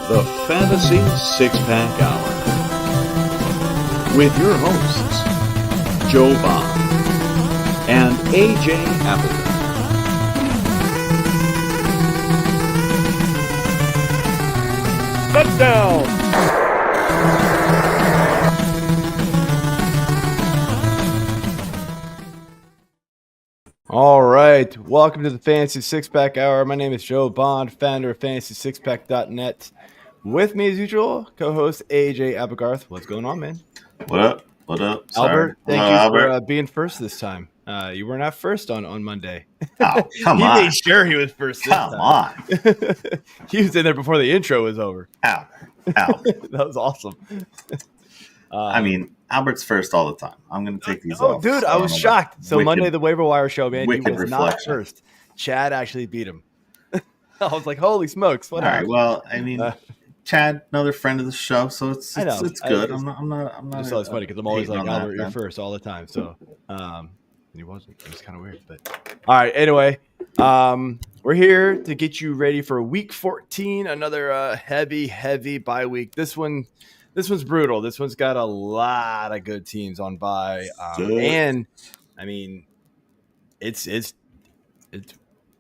the Fantasy Six-Pack Hour, with your hosts, Joe Bond and AJ Applegarth. Touchdown! All right, welcome to the Fantasy Six-Pack Hour. My name is Joe Bond, founder of FantasySixPack.net. With me, as usual, co-host AJ Applegarth. What's going on, man? What up? What up? Albert, Sorry. thank you Albert. for being first this time. You were not first on Monday. Oh, come he on. made sure he was first this Come time. on. He was in there before the intro was over. Albert. That was awesome. I mean, Albert's first all the time. I'm going to take these off. Dude, I was shocked. So Monday, the waiver wire show, man, he was reflection. not first. Chad actually beat him. I was like, holy smokes. What all right, happened? well, I mean, Chad, another friend of the show, so it's good. I'm not. It's always funny because I'm always like, Albert, you're first all the time. So, he wasn't. It was kind of weird. But all right, anyway, we're here to get you ready for Week 14, another heavy bye week. This one's brutal. This one's got a lot of good teams on bye, and I mean, it's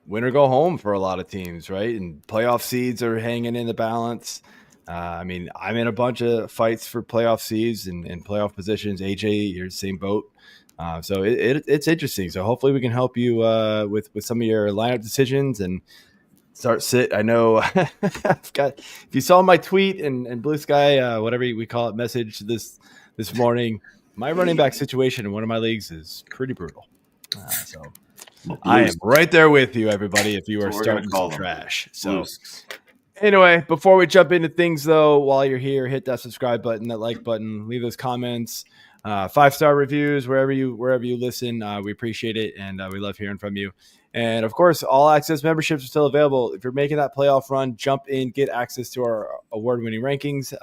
win or go home for a lot of teams, right? And playoff seeds are hanging in the balance. I mean, I'm in a bunch of fights for playoff seeds and playoff positions. AJ, you're the same boat. So it's interesting. So hopefully we can help you with some of your lineup decisions and start sit. I know I've got, if you saw my tweet and Blue Sky, whatever we call it, message this morning, my running back situation in one of my leagues is pretty brutal. So I am right there with you, everybody, if you are starting some trash. So anyway, before we jump into things, though, while you're here, hit that subscribe button, that like button, leave those comments, 5-star reviews, wherever you listen. We appreciate it, and we love hearing from you. And, of course, all access memberships are still available. If you're making that playoff run, jump in, get access to our award-winning rankings.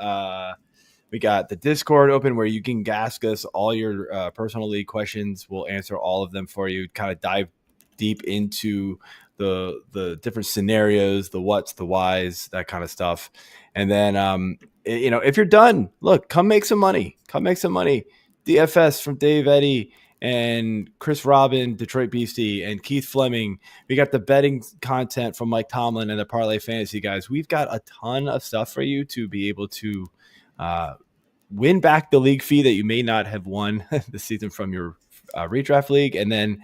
We got the Discord open where you can ask us all your personal league questions. We'll answer all of them for you, kind of dive deep into the different scenarios, the what's, the whys, that kind of stuff. And then, if you're done, look, come make some money. DFS from Dave Eddy and Chris Robin, Detroit Beastie, and Keith Fleming. We got the betting content from Mike Tomlin and the Parlay Fantasy guys. We've got a ton of stuff for you to be able to win back the league fee that you may not have won this season from your redraft league. And then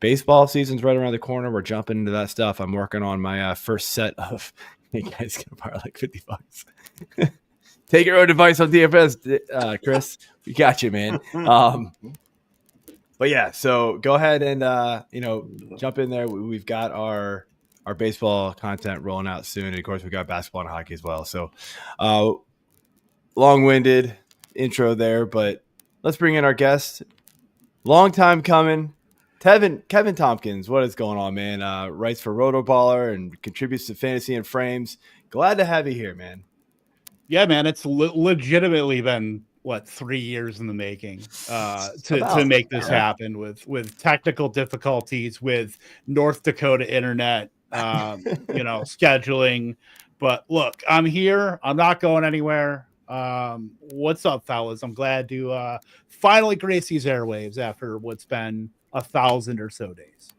baseball season's right around the corner. We're jumping into that stuff. I'm working on my first set of, hey guys, can borrow like $50. Take your own advice on DFS, Chris. We got you, man. But yeah, so go ahead and jump in there. We've got our baseball content rolling out soon, and of course we got basketball and hockey as well. So long-winded intro there, but let's bring in our guest. Long time coming. Kevin Tompkins, what is going on, man? Writes for Rotoballer and contributes to Fantasy and Frames. Glad to have you here, man. Yeah, man, it's legitimately been 3 years in the making to make this happen with technical difficulties, with North Dakota internet, scheduling. But look, I'm here. I'm not going anywhere. What's up, fellas? I'm glad to finally grace these airwaves after what's been 1,000 or so days.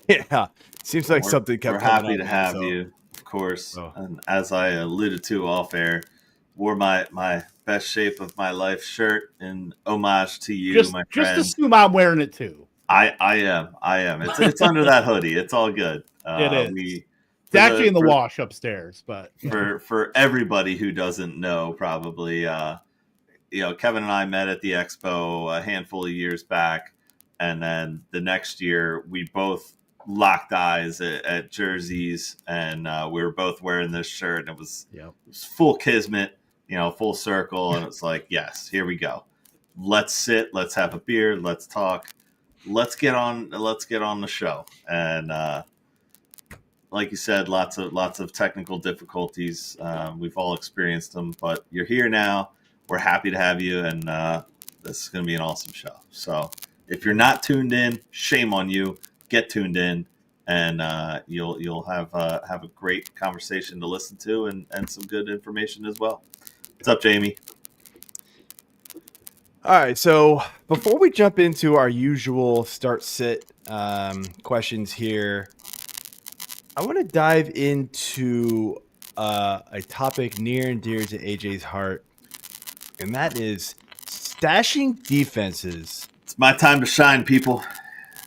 Yeah, seems like something kept coming. We're happy up, to have you, of course. And as I alluded to off air, wore my best shape of my life shirt in homage to you, my friend. Just assume I'm wearing it too. I am. It's under that hoodie. It's all good. It is. It's actually in the wash upstairs, but for everybody who doesn't know, probably, Kevin and I met at the Expo a handful of years back, and then the next year we both locked eyes at jerseys, and we were both wearing this shirt, and it was full kismet, full circle, and it's like, yes, here we go. Let's sit, let's have a beer, let's talk, let's get on the show. And like you said, lots of technical difficulties. We've all experienced them, but you're here now. We're happy to have you, and this is going to be an awesome show. So if you're not tuned in, shame on you. Get tuned in. and you'll have a great conversation to listen to and some good information as well. What's up, Jamie? All right, so before we jump into our usual start-sit questions here, I want to dive into a topic near and dear to AJ's heart, and that is stashing defenses. It's my time to shine, people.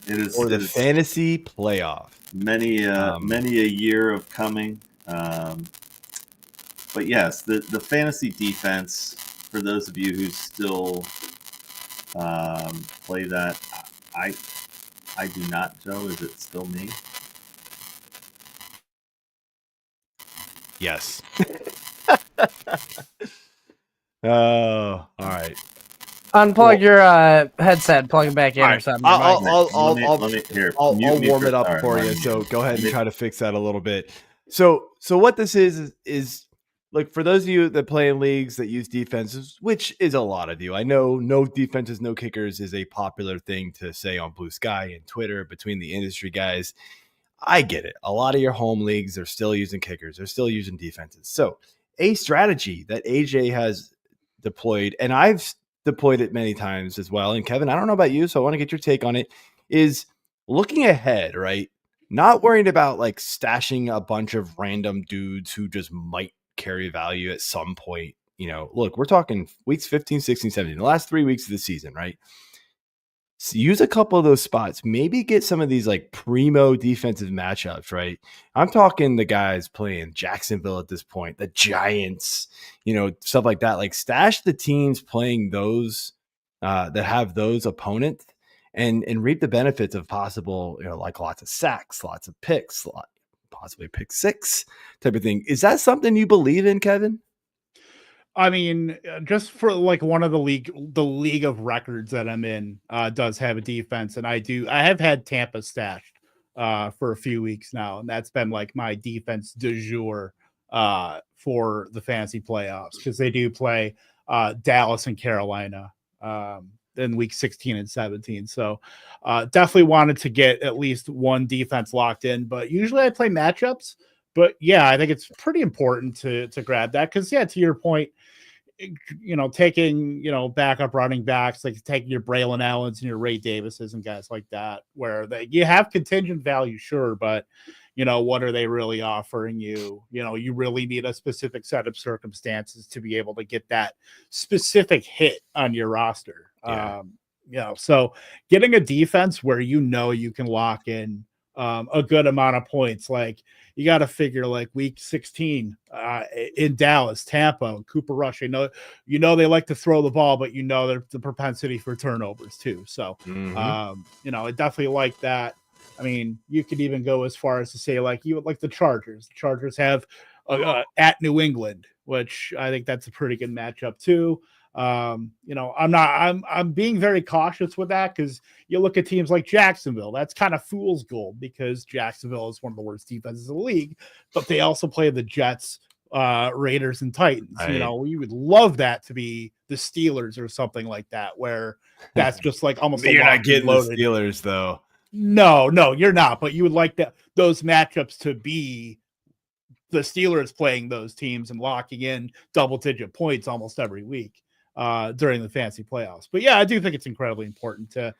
It is for the fantasy playoff. Many a year of coming, but yes, the fantasy defense. For those of you who still play that, I do not. Joe, is it still me? Yes. Oh, all right. Unplug your headset, plug it back in or something. I'll warm it up right, for you. So go ahead and try to fix that a little bit. So what this is like, for those of you that play in leagues that use defenses, which is a lot of you. I know no defenses, no kickers is a popular thing to say on Blue Sky and Twitter between the industry guys. I get it. A lot of your home leagues are still using kickers. They're still using defenses. So a strategy that AJ has deployed, and I've deployed it many times as well, and Kevin, I don't know about you, so I want to get your take on it, is looking ahead, right? Not worrying about like stashing a bunch of random dudes who just might carry value at some point. You know, look, we're talking weeks 15, 16, 17, the last 3 weeks of the season, right? So use a couple of those spots, maybe get some of these like primo defensive matchups, right? I'm talking the guys playing Jacksonville at this point, the Giants, you know, stuff like that. Like, stash the teams playing those that have those opponents and reap the benefits of possible, you know, like lots of sacks, lots of picks, possibly pick six type of thing. Is that something you believe in, Kevin? I mean, just for like one of the league of records that I'm in does have a defense, and I have had Tampa stashed for a few weeks now, and that's been like my defense du jour for the fantasy playoffs, because they do play Dallas and Carolina in week 16 and 17. So definitely wanted to get at least one defense locked in, but usually I play matchups. But yeah, I think it's pretty important to grab that, because yeah, to your point, you know, taking, you know, backup running backs, like taking your Braylon Allens and your Ray Davises and guys like that, where you have contingent value, sure, but you know, what are they really offering you? You know, you really need a specific set of circumstances to be able to get that specific hit on your roster. Yeah. You know, so getting a defense where you know you can lock in a good amount of points, like you got to figure like week 16 in Dallas, Tampa, Cooper Rush. You know they like to throw the ball, but you know there's the propensity for turnovers too. So you know, I definitely like that. I mean, you could even go as far as to say like the Chargers. The Chargers have at New England, which I think that's a pretty good matchup too. You know, I'm being very cautious with that, because you look at teams like Jacksonville, that's kind of fool's gold, because Jacksonville is one of the worst defenses in the league, but they also play the Jets, Raiders, and Titans. Right. You know, we would love that to be the Steelers or something like that, where that's just like almost you're not getting loaded. The Steelers though. No, you're not, but you would like those matchups to be the Steelers playing those teams and locking in double-digit points almost every week during the fantasy playoffs. But yeah, I do think it's incredibly important to,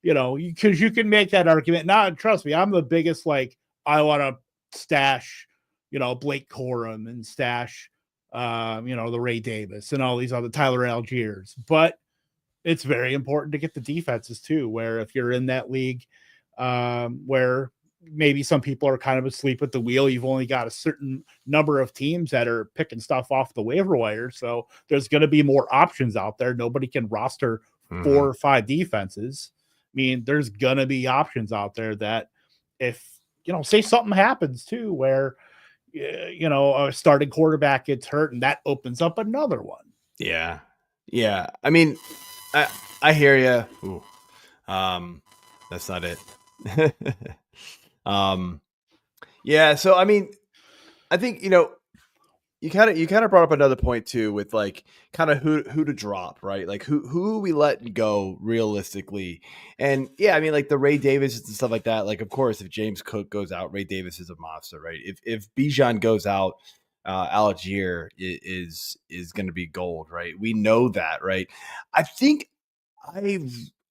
you know, because you can make that argument. Now, trust me, I'm the biggest, like, I want to stash, you know, Blake Corum and stash, you know, the Ray Davis and all these other Tyler Algiers. But it's very important to get the defenses too, where if you're in that league where maybe some people are kind of asleep at the wheel, you've only got a certain number of teams that are picking stuff off the waiver wire. So there's going to be more options out there. Nobody can roster 4 or 5 defenses. I mean, there's going to be options out there that if, you know, say something happens too, where, you know, a starting quarterback gets hurt and that opens up another one. Yeah. Yeah. I mean, I hear you. That's not it. Yeah. So, I mean, I think, you know, you kind of brought up another point too, with like kind of who to drop, right? Like who we let go realistically. And yeah, I mean, like the Ray Davis and stuff like that. Like, of course, if James Cook goes out, Ray Davis is a monster, right? If Bijan goes out, Algier is going to be gold, right? We know that, right? I think I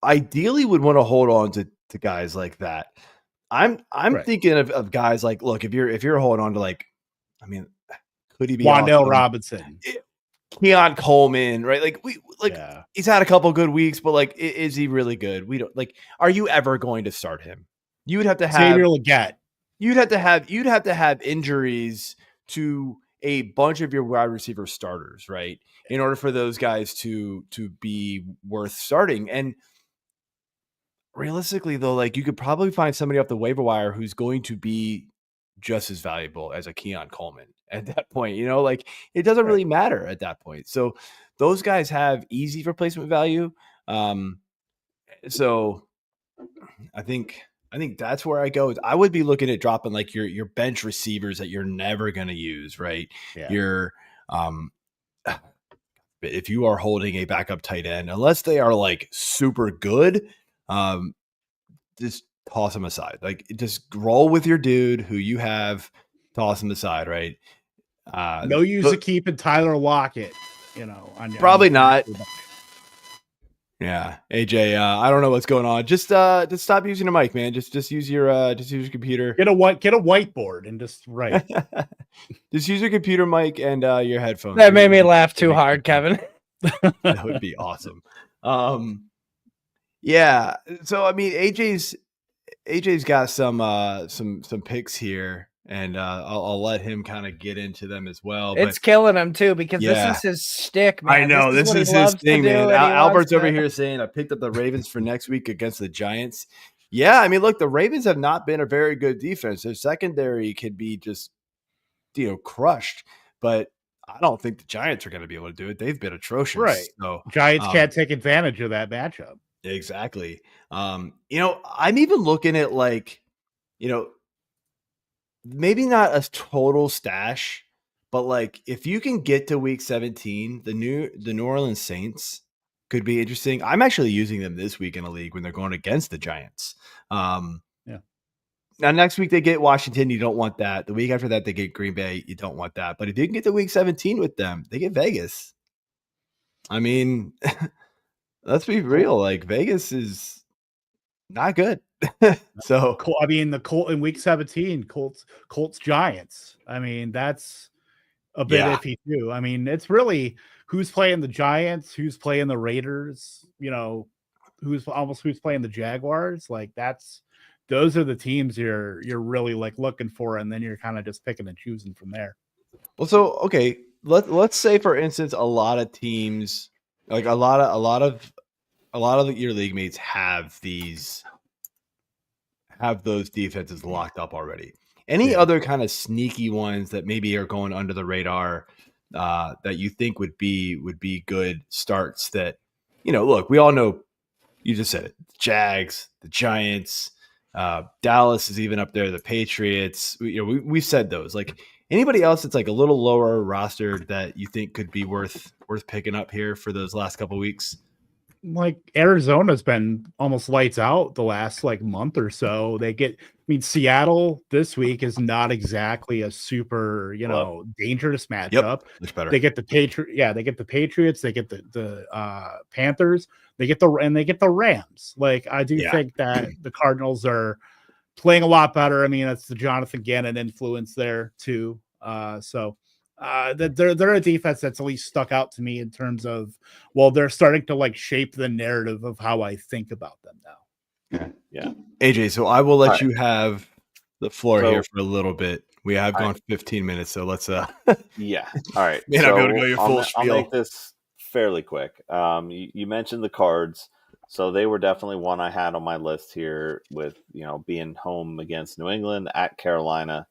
ideally would want to hold on to guys like that. I'm right. thinking of guys like, look, if you're holding on to, like, I mean, could he be Wan'Dale awesome? Robinson, Keon Coleman, right? Like he's had a couple good weeks, but like, is he really good? We don't like. Are you ever going to start him? You would have to have Xavier Legette. You'd have to have injuries to a bunch of your wide receiver starters, right? In order for those guys to be worth starting. And realistically, though, like, you could probably find somebody off the waiver wire who's going to be just as valuable as a Keon Coleman at that point. You know, like, it doesn't really matter at that point. So those guys have easy replacement value. So I think that's where I go. I would be looking at dropping like your bench receivers that you're never going to use, right? Yeah. Your if you are holding a backup tight end, unless they are like super good, just toss them aside. Like, just roll with your dude who you have, toss him aside, right? No use of keeping Tyler Lockett, you know. Probably not. Yeah, AJ, I don't know what's going on. Just stop using a mic, man. Just use your computer. Get a whiteboard and just write. Just use your computer mic and your headphones. That made me laugh too hard, Kevin. That would be awesome. Yeah. So I mean, AJ's got some picks here, and I'll let him kind of get into them as well. It's killing him too, because this is his shtick, man. I know this is his thing, man. Albert's over here saying I picked up the Ravens for next week against the Giants. Yeah, I mean, look, the Ravens have not been a very good defense. Their secondary could be just, crushed, but I don't think the Giants are going to be able to do it. They've been atrocious. Right. So Giants can't take advantage of that matchup. Exactly. I'm even looking at, like, maybe not a total stash, but like, if you can get to week 17, the New Orleans Saints could be interesting. I'm actually using them this week in a league when they're going against the Giants. Now, next week they get Washington. You don't want that. The week after that, they get Green Bay. You don't want that. But if you can get to week 17 with them, they get Vegas. I mean, let's be real. Like, Vegas is not good. So, I mean, the Colt in week 17, Colts Giants. I mean, that's a bit iffy too. I mean, it's really who's playing the Giants, who's playing the Raiders, who's playing the Jaguars. Like, those are the teams you're really like looking for, and then you're kind of just picking and choosing from there. Well, so okay, let's say, for instance, a lot of teams, like a lot of your league mates have those defenses locked up already. Any other kind of sneaky ones that maybe are going under the radar that you think would be good starts? That, look, we all know, you just said it, the Jags, the Giants, Dallas is even up there, the Patriots. We've said those. Like, anybody else that's like a little lower roster that you think could be worth picking up here for those last couple of weeks? Like, Arizona's been almost lights out the last like month or so. Seattle this week is not exactly a super, dangerous matchup. Yep, much better. They get the Patriots, they get the Panthers, they get the Rams. Like, I do think that the Cardinals are playing a lot better. I mean, that's the Jonathan Gannon influence there too. They're a defense that's at least stuck out to me in terms of, they're starting to like shape the narrative of how I think about them now. Yeah. AJ, so I will let you have the floor here for a little bit. We have gone 15 minutes, so let's yeah. All right. May not be able to go your full spiel. I'll make this fairly quick. You mentioned the Cards, so they were definitely one I had on my list here with, being home against New England, at Carolina,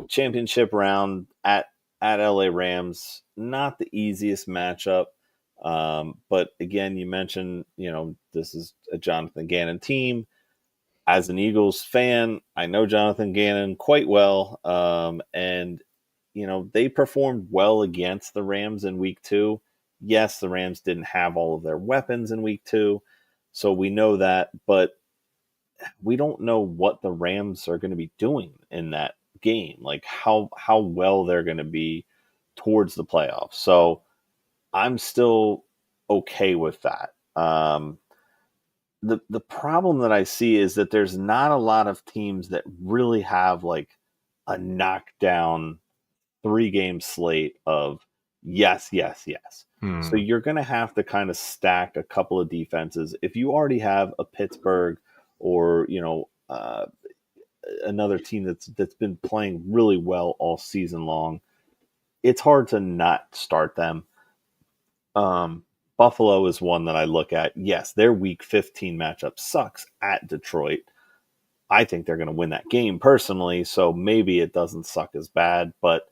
championship round at LA Rams, not the easiest matchup. But again, you mentioned, this is a Jonathan Gannon team. As an Eagles fan, I know Jonathan Gannon quite well. And they performed well against the Rams in week 2. Yes, the Rams didn't have all of their weapons in week 2, so we know that, but we don't know what the Rams are going to be doing in that game, like how well they're going to be towards the playoffs. So I'm still okay with that. The problem that I see is that there's not a lot of teams that really have like a knockdown 3-game slate of yes. So you're going to have to kind of stack a couple of defenses. If you already have a Pittsburgh or, another team that's been playing really well all season long, it's hard to not start them. Buffalo is one that I look at. Yes, their week 15 matchup sucks at Detroit. I think they're going to win that game personally, so maybe it doesn't suck as bad, but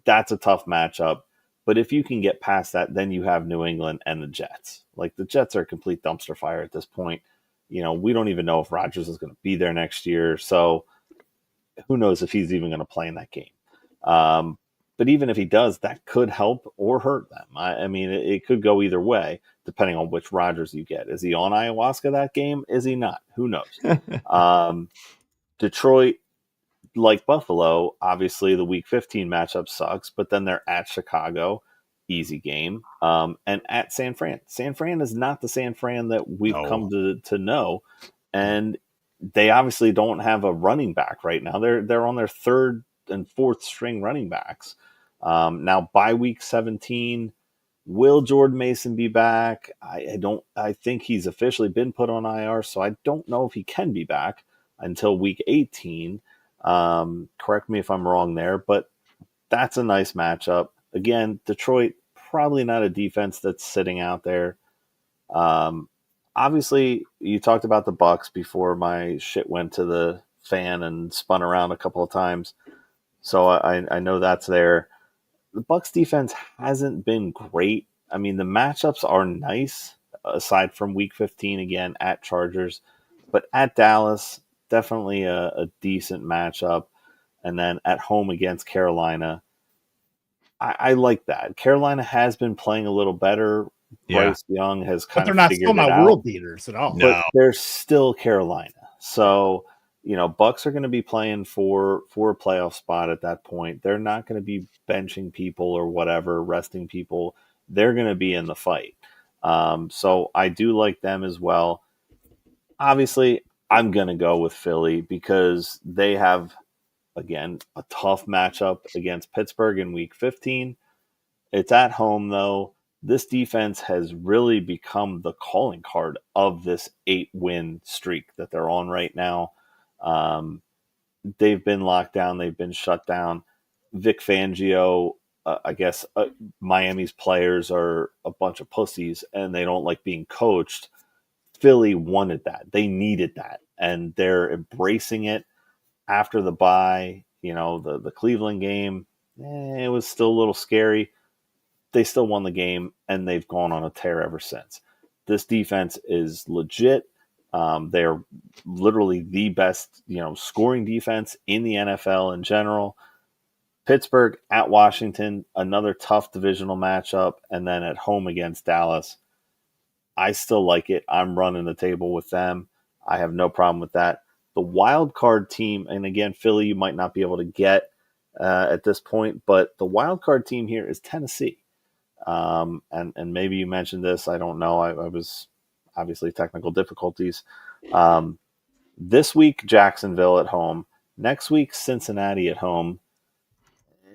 that's a tough matchup. But if you can get past that, then you have New England and the Jets. Like, the Jets are a complete dumpster fire at this point. We don't even know if Rodgers is going to be there next year, so who knows if he's even going to play in that game. But even if he does, that could help or hurt them. I mean, it could go either way, depending on which Rodgers you get. Is he on ayahuasca that game? Is he not? Who knows? Detroit, like Buffalo, obviously the Week 15 matchup sucks, but then they're at Chicago, easy game, and at San Fran. San Fran is not the San Fran that we've come to know, and they obviously don't have a running back right now. They're on their third and fourth string running backs. Now by week 17, will Jordan Mason be back? I think he's officially been put on IR, so I don't know if he can be back until week 18. Correct me if I'm wrong there, but that's a nice matchup. Again, Detroit, probably not a defense that's sitting out there. Obviously, you talked about the Bucs before my shit went to the fan and spun around a couple of times. So I know that's there. The Bucs defense hasn't been great. I mean, the matchups are nice, aside from week 15, again, at Chargers. But at Dallas, definitely a decent matchup. And then at home against Carolina, I like that. Carolina has been playing a little better. Yeah. Bryce Young has kind of figured it out. But they're not world beaters at all. But they're still Carolina. So, Bucs are going to be playing for a playoff spot at that point. They're not going to be benching people or whatever, resting people. They're going to be in the fight. So I do like them as well. Obviously, I'm going to go with Philly because they have, again, a tough matchup against Pittsburgh in week 15. It's at home, though. This defense has really become the calling card of this 8-win streak that they're on right now. They've been locked down. They've been shut down. Vic Fangio, I guess Miami's players are a bunch of pussies and they don't like being coached. Philly wanted that. They needed that. And they're embracing it after the bye. The Cleveland game, it was still a little scary. They still won the game, and they've gone on a tear ever since. This defense is legit. They're literally the best, scoring defense in the NFL in general. Pittsburgh at Washington, another tough divisional matchup, and then at home against Dallas. I still like it. I'm running the table with them. I have no problem with that. The wild card team, and again, Philly you might not be able to get at this point, but the wild card team here is Tennessee. And maybe you mentioned this. I don't know. I was obviously technical difficulties. This week, Jacksonville at home. Next week, Cincinnati at home.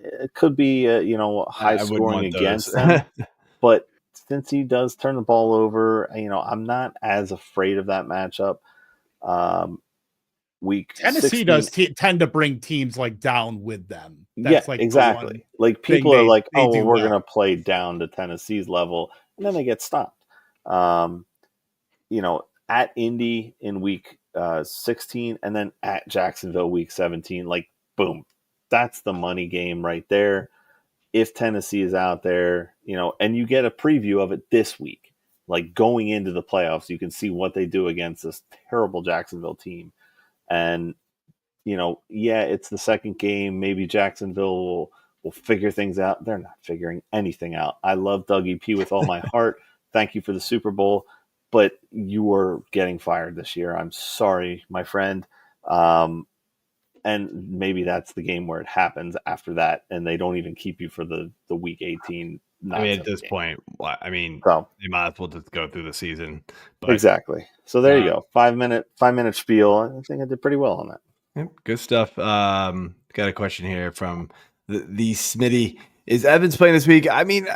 It could be, high scoring against them. But since he does turn the ball over, I'm not as afraid of that matchup. Tennessee 16, does tend to bring teams like down with them. That's exactly. Like people are like, oh, well, we're going to play down to Tennessee's level, and then they get stopped. At Indy in week 16, and then at Jacksonville week 17, like boom, that's the money game right there. If Tennessee is out there, and you get a preview of it this week, like going into the playoffs, you can see what they do against this terrible Jacksonville team. And, it's the second game. Maybe Jacksonville will figure things out. They're not figuring anything out. I love Dougie P with all my heart. Thank you for the Super Bowl, but you are getting fired this year. I'm sorry, my friend. And maybe that's the game where it happens after that, and they don't even keep you for the week 18. I mean, at this point, they might as well just go through the season. But, exactly. So there you go. 5 minute spiel. I think I did pretty well on that. Yep, good stuff. Got a question here from the Smitty. Is Evans playing this week? I mean,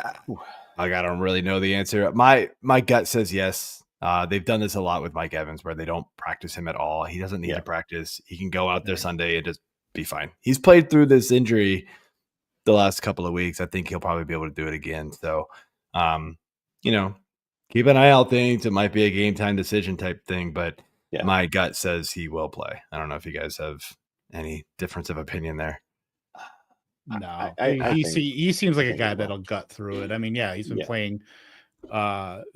I don't really know the answer. My gut says yes. They've done this a lot with Mike Evans where they don't practice him at all. He doesn't need to practice. He can go out there Sunday and just be fine. He's played through this injury the last couple of weeks. I think he'll probably be able to do it again. So, keep an eye out things. It might be a game time decision type thing, but my gut says he will play. I don't know if you guys have any difference of opinion there. No, he seems like a guy that'll gut through it. I mean, he's been playing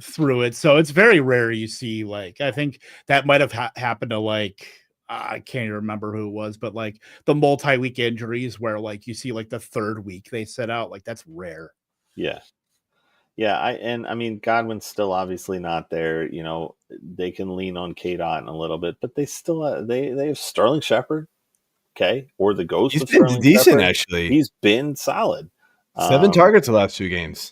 through it, so it's very rare you see, like, I think that might have happened to, like, I can't even remember who it was, but like the multi-week injuries where like you see like the third week they set out, like that's rare. I mean, Godwin's still obviously not there. They can lean on Cade Otton a little bit, but they still they have Sterling Shepard, or the ghost. He's of been Sterling decent Shepard. Actually. He's been solid. 7 targets the last 2 games.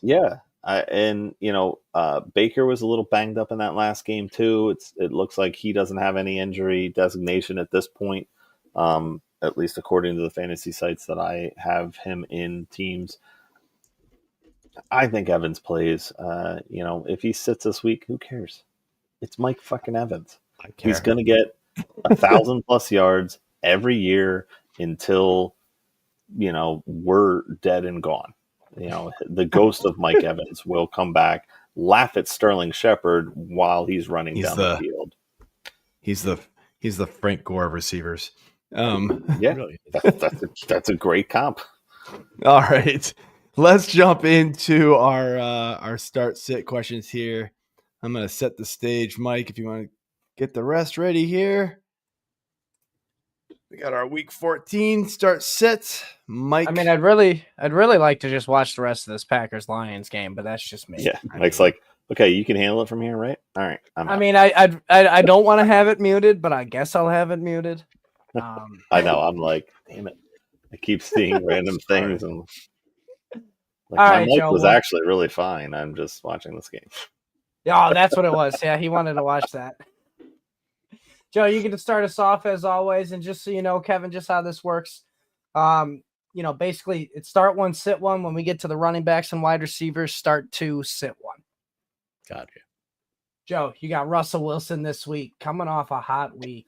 Baker was a little banged up in that last game too. It looks like he doesn't have any injury designation at this point, at least according to the fantasy sites that I have him in teams. I think Evans plays. If he sits this week, who cares? It's Mike fucking Evans. He's going to get 1,000+ yards every year until we're dead and gone. The ghost of Mike Evans will come back, laugh at Sterling Shepard while he's running down the field. He's the Frank Gore of receivers. Really. That's a great comp. All right, let's jump into our start sit questions here. I'm going to set the stage, Mike, if you want to get the rest ready here. We got our week 14 start sit. Mike. I mean, I'd really like to just watch the rest of this Packers-Lions game, but that's just me. Yeah, Mike's like, okay, you can handle it from here, right? All right. I don't want to have it muted, but I guess I'll have it muted. I know. I'm like, damn it. I keep seeing random things, and my mic was actually really fine. I'm just watching this game. Oh, that's what it was. Yeah, he wanted to watch that. Joe, you get to start us off as always, and just so you know, Kevin, just how this works. Basically it's start 1, sit 1. When we get to the running backs and wide receivers, start 2, sit 1. Gotcha. Joe, you got Russell Wilson this week, coming off a hot week.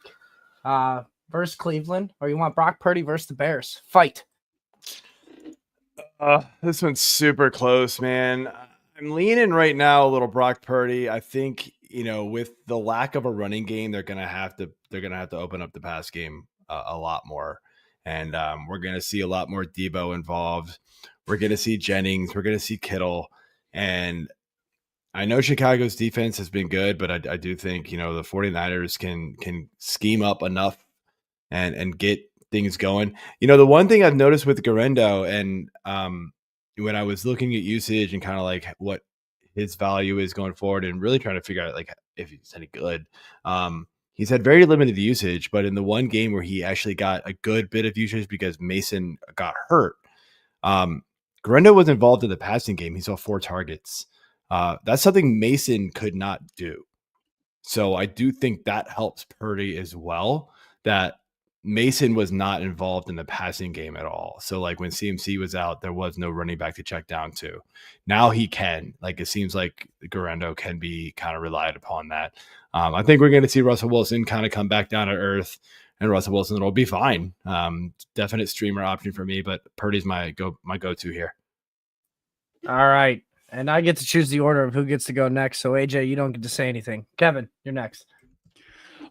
Versus Cleveland, or you want Brock Purdy versus the Bears? Fight. This one's super close, man. I'm leaning right now a little Brock Purdy. I think, with the lack of a running game, they're gonna have to open up the pass game a lot more, and we're gonna see a lot more Deebo involved. We're gonna see Jennings. We're gonna see Kittle, and I know Chicago's defense has been good, but I do think the 49ers can scheme up enough and get things going. The one thing I've noticed with Guerendo, and when I was looking at usage and kind of like what his value is going forward and really trying to figure out like if he's any good, he's had very limited usage, but in the one game where he actually got a good bit of usage because Mason got hurt, Guerendo was involved in the passing game. He saw 4 targets. That's something Mason could not do. So I do think that helps Purdy as well, that Mason was not involved in the passing game at all. So like when CMC was out, there was no running back to check down to. Now he can. Like it seems like Guerendo can be kind of relied upon that. I think we're going to see Russell Wilson kind of come back down to earth, and Russell Wilson will be fine. Definite streamer option for me, but Purdy's my go-to here. All right. And I get to choose the order of who gets to go next. So AJ, you don't get to say anything. Kevin, you're next.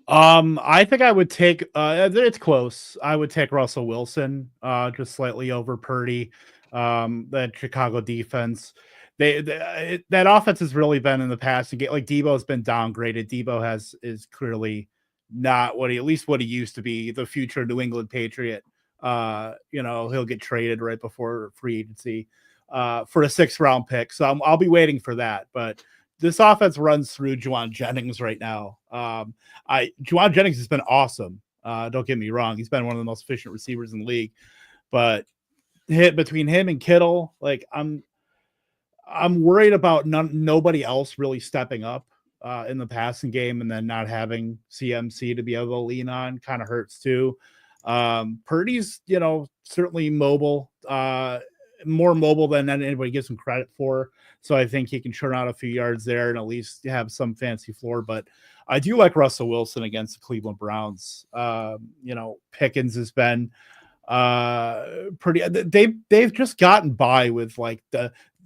I think I would take it's close. I would take Russell Wilson just slightly over Purdy. That Chicago defense, that offense has really been in the past. Like Deebo's been downgraded. Deebo is clearly not what he used to be, the future New England Patriot He'll get traded right before free agency for a 6th round pick. So I'll be waiting for that. But this offense runs through Juwan Jennings right now. Juwan Jennings has been awesome. Don't get me wrong. He's been one of the most efficient receivers in the league, but between him and Kittle, like I'm worried about nobody else really stepping up in the passing game, and then not having CMC to be able to lean on kind of hurts too. Purdy's, certainly mobile, more mobile than anybody gives him credit for. So I think he can churn out a few yards there and at least have some fancy floor. But I do like Russell Wilson against the Cleveland Browns. Pickens has been pretty. They've just gotten by with like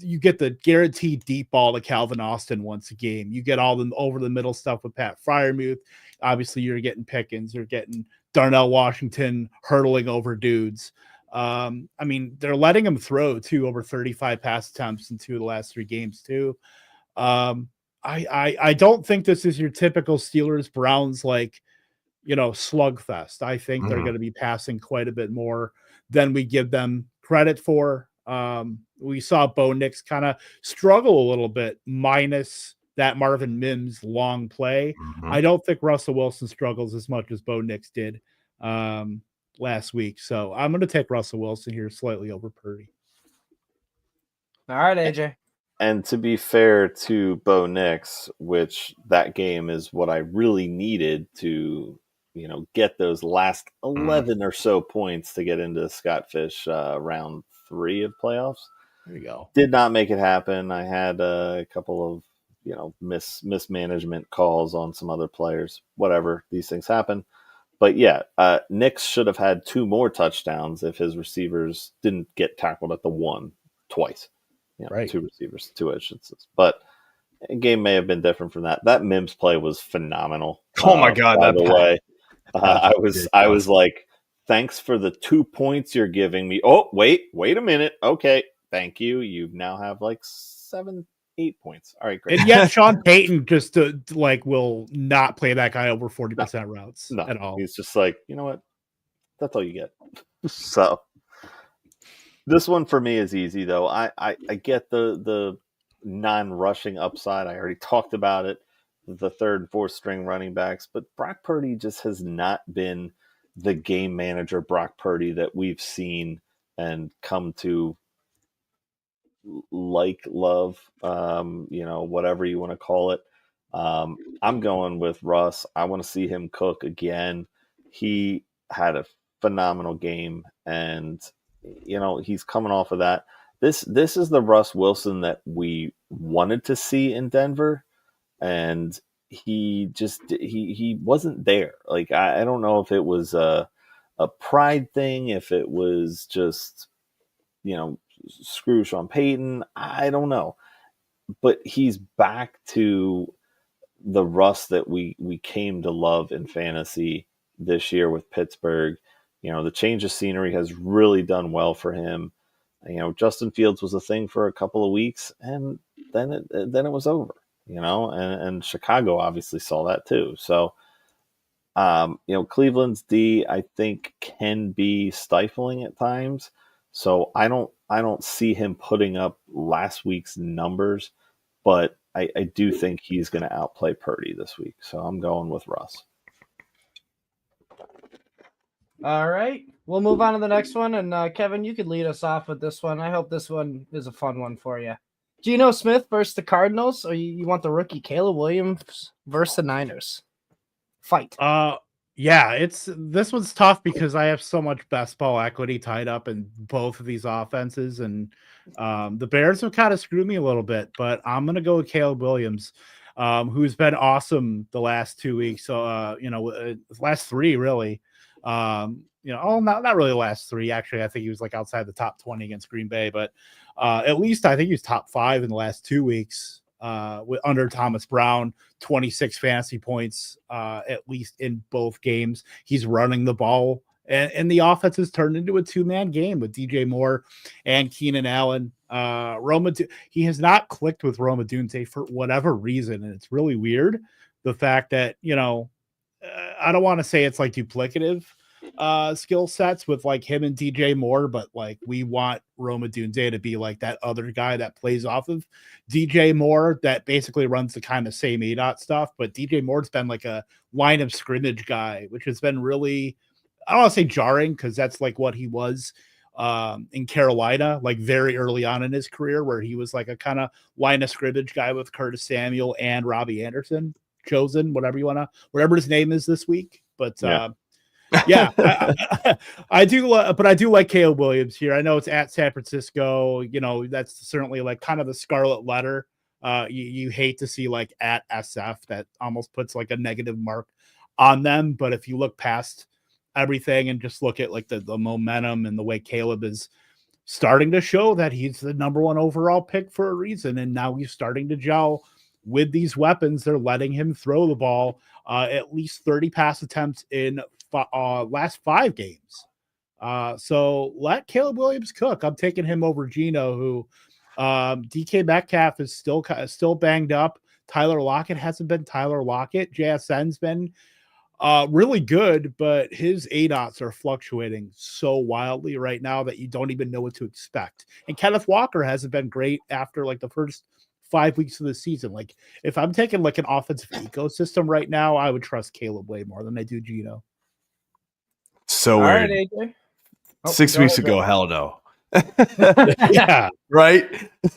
you get the guaranteed deep ball to Calvin Austin once a game. You get all the over the middle stuff with Pat Freiermuth. Obviously, you're getting Pickens. You're getting Darnell Washington hurdling over dudes. They're letting him throw too, over 35 pass attempts in 2 of the last 3 games too. I don't think this is your typical Steelers Browns slugfest. I think they're going to be passing quite a bit more than we give them credit for. We saw Bo Nix kind of struggle a little bit minus that Marvin Mims long play. I don't think Russell Wilson struggles as much as Bo Nix did last week. So I'm going to take Russell Wilson here slightly over Purdy. All right, AJ. And to be fair to Bo Nix, which that game is what I really needed to, get those last 11 or so points to get into Scott Fish round 3 of playoffs. There you go. Did not make it happen. I had a couple of, mismanagement calls on some other players. Whatever, these things happen. But yeah, Nix should have had 2 more touchdowns if his receivers didn't get tackled at the 1 twice. Right. 2 receivers, 2 instances. But the game may have been different from that. That Mims play was phenomenal. Oh my God! By the way, I was like, thanks for the 2 points you're giving me. Oh, wait a minute. Okay, thank you. You now have 7, 8 points. All right, great. And yet Sean Payton just will not play that guy over 40% routes at all. He's just like, you know what? That's all you get. So this one for me is easy though. I get the non-rushing upside. I already talked about it. The 3rd and 4th string running backs, but Brock Purdy just has not been the game manager Brock Purdy that we've seen and come to love, whatever you want to call it. I'm going with Russ. I want to see him cook again. He had a phenomenal game, and he's coming off of that. This is the Russ Wilson that we wanted to see in Denver, and he wasn't there. Like I don't know if it was a pride thing, if it was just screw Sean Payton. I don't know. But he's back to the Russ that we came to love in fantasy this year with Pittsburgh. The change of scenery has really done well for him. Justin Fields was a thing for a couple of weeks, and then it was over. And Chicago obviously saw that too. So, Cleveland's D, I think, can be stifling at times. So I don't see him putting up last week's numbers, but I do think he's going to outplay Purdy this week. So I'm going with Russ. All right. We'll move on to the next one. And Kevin, you could lead us off with this one. I hope this one is a fun one for you. Geno Smith versus the Cardinals, or you want the rookie Caleb Williams versus the Niners? Fight. Yeah, this one's tough because I have so much best ball equity tied up in both of these offenses, and the Bears have kind of screwed me a little bit, but I'm going to go with Caleb Williams, who's been awesome the last 2 weeks. Last 3 really. Not really the last 3. Actually, I think he was outside the top 20 against Green Bay, but at least I think he was top 5 in the last 2 weeks. Under Thomas Brown, 26 fantasy points, at least in both games. He's running the ball, and the offense has turned into a 2-man game with DJ Moore and Keenan Allen. He has not clicked with Roma Dunte for whatever reason, and it's really weird. The fact that, I don't want to say it's duplicative skill sets with like him and DJ Moore, but like we want Rome Odunze to be like that other guy that plays off of DJ Moore that basically runs the kind of same ADOT stuff. But DJ Moore's been like a line of scrimmage guy, which has been really, I don't want to say jarring because that's like what he was in Carolina, like very early on in his career, where he was like a kind of line of scrimmage guy with Curtis Samuel and Robbie Anderson, chosen, whatever his name is this week. But yeah, I do, but I do like Caleb Williams here. I know it's at San Francisco. You know, that's certainly like kind of the scarlet letter. You hate to see like at SF that almost puts like a negative mark on them. But if you look past everything and just look at like the momentum and the way Caleb is starting to show that he's the number 1 overall pick for a reason, and now he's starting to gel with these weapons. They're letting him throw the ball at least 30 pass attempts in last 5 games. So let Caleb Williams cook. I'm taking him over Geno, who DK Metcalf is still banged up. Tyler Lockett hasn't been Tyler Lockett. JSN's been really good, but his ADOTs are fluctuating so wildly right now that you don't even know what to expect. And Kenneth Walker hasn't been great after like the first 5 weeks of the season. Like if I'm taking like an offensive ecosystem right now, I would trust Caleb way more than I do Geno. So All weird. right, AJ. 6 weeks ago, hell no. Yeah, right.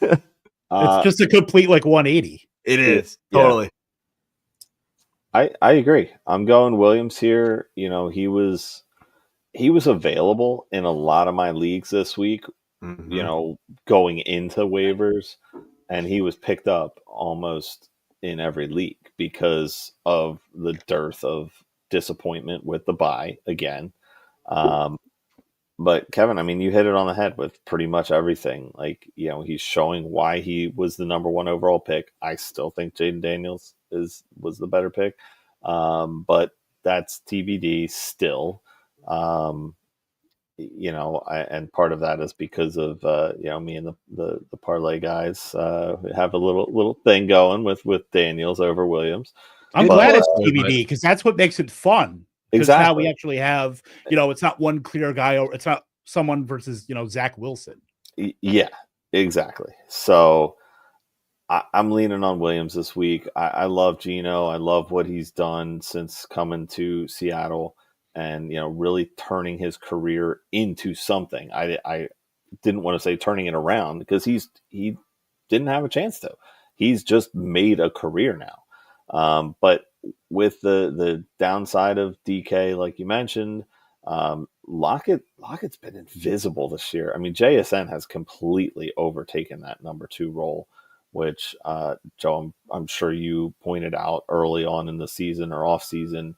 It's just a complete like 180. It is totally. I agree. I'm going Williams here. You know, he was available in a lot of my leagues this week. Mm-hmm. You know, going into waivers, and he was picked up almost in every league because of the dearth of disappointment with the bye again. But Kevin, I mean, you hit it on the head with pretty much everything. Like, you know, he's showing why he was the number 1 overall pick. I still think Jaden Daniels was the better pick. But that's TBD still. You know, and part of that is because of you know, me and the parlay guys have a little thing going with Daniels over Williams. I'm glad it's TBD because that's what makes it fun. Exactly. Now we actually have, you know, it's not one clear guy, or it's not someone versus, you know, Zach Wilson. Yeah, exactly. So I'm leaning on Williams this week. I love Geno. I love what he's done since coming to Seattle and, you know, really turning his career into something. I didn't want to say turning it around because he didn't have a chance to. He's just made a career now. But with the downside of DK, like you mentioned, Lockett's been invisible this year. I mean, JSN has completely overtaken that number 2 role, which Joe, I'm sure you pointed out early on in the season or off season.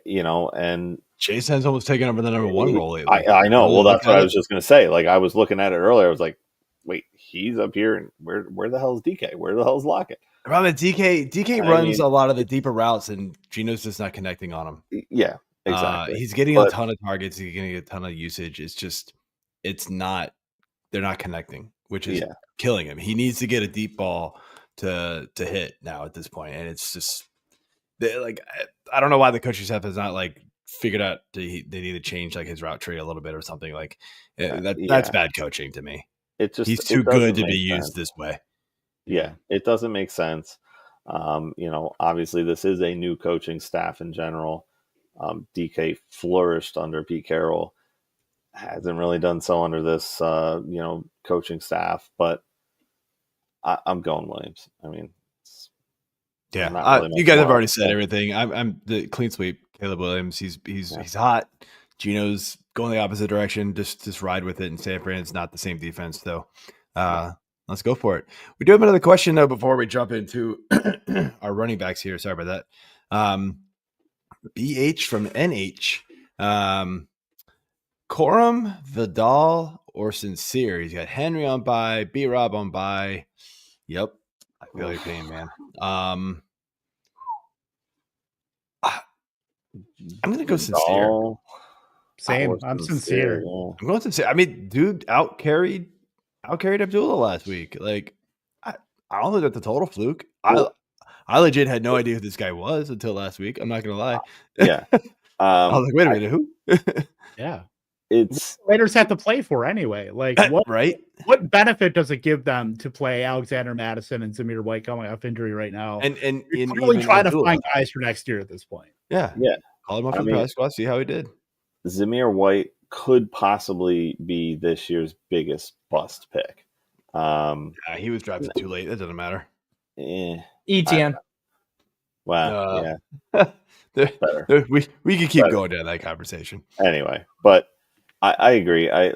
You know, and JSN's almost taken over the number 1 role lately. I know. Well, that's what I was just going to say. Like, I was looking at it earlier. I was like, wait, he's up here, and where the hell is DK? Where the hell is Lockett? Robin, DK runs a lot of the deeper routes, and Geno's just not connecting on them. Yeah, exactly. He's getting a ton of targets. He's getting a ton of usage. They're not connecting, which is killing him. He needs to get a deep ball to hit now at this point, and it's just like I don't know why the coaching staff has not like figured out they need to change like his route tree a little bit or something. Like that's bad coaching to me. He's too good to be used this way. Yeah, it doesn't make sense. You know, obviously this is a new coaching staff in general. DK flourished under Pete Carroll, hasn't really done so under this, you know, coaching staff, but I'm going Williams. I mean, you guys have already said everything. I'm the clean sweep. Caleb Williams, he's hot. Geno's going the opposite direction. Just ride with it. And San Fran's not the same defense, though. Let's go for it. We do have another question, though, before we jump into our running backs here. Sorry about that. BH from NH. Corum, Vidal, or Sincere? He's got Henry on bye, B-Rob on bye. Yep. I feel your pain, man. I'm going to go Sincere. Same. I'm Sincere. Yeah. I'm going Sincere. I mean, dude outcarried Abdullah last week. Like, I don't think that's a total fluke. I legit had no idea who this guy was until last week. I'm not going to lie. Yeah. I was like, wait a minute, who? Yeah. It's Raiders have to play for anyway. Like what? Right? What benefit does it give them to play Alexander Madison and Zamir White coming off injury right now? And you're in really even trying to Abdullah. find guys for next year at this point. Yeah. Call him up for the practice squad, see how he did. Zamir White could possibly be this year's biggest bust pick. Yeah, he was drafted too late. That doesn't matter. ETN. Wow. Yeah. We could keep going down that conversation. Anyway, but I agree. I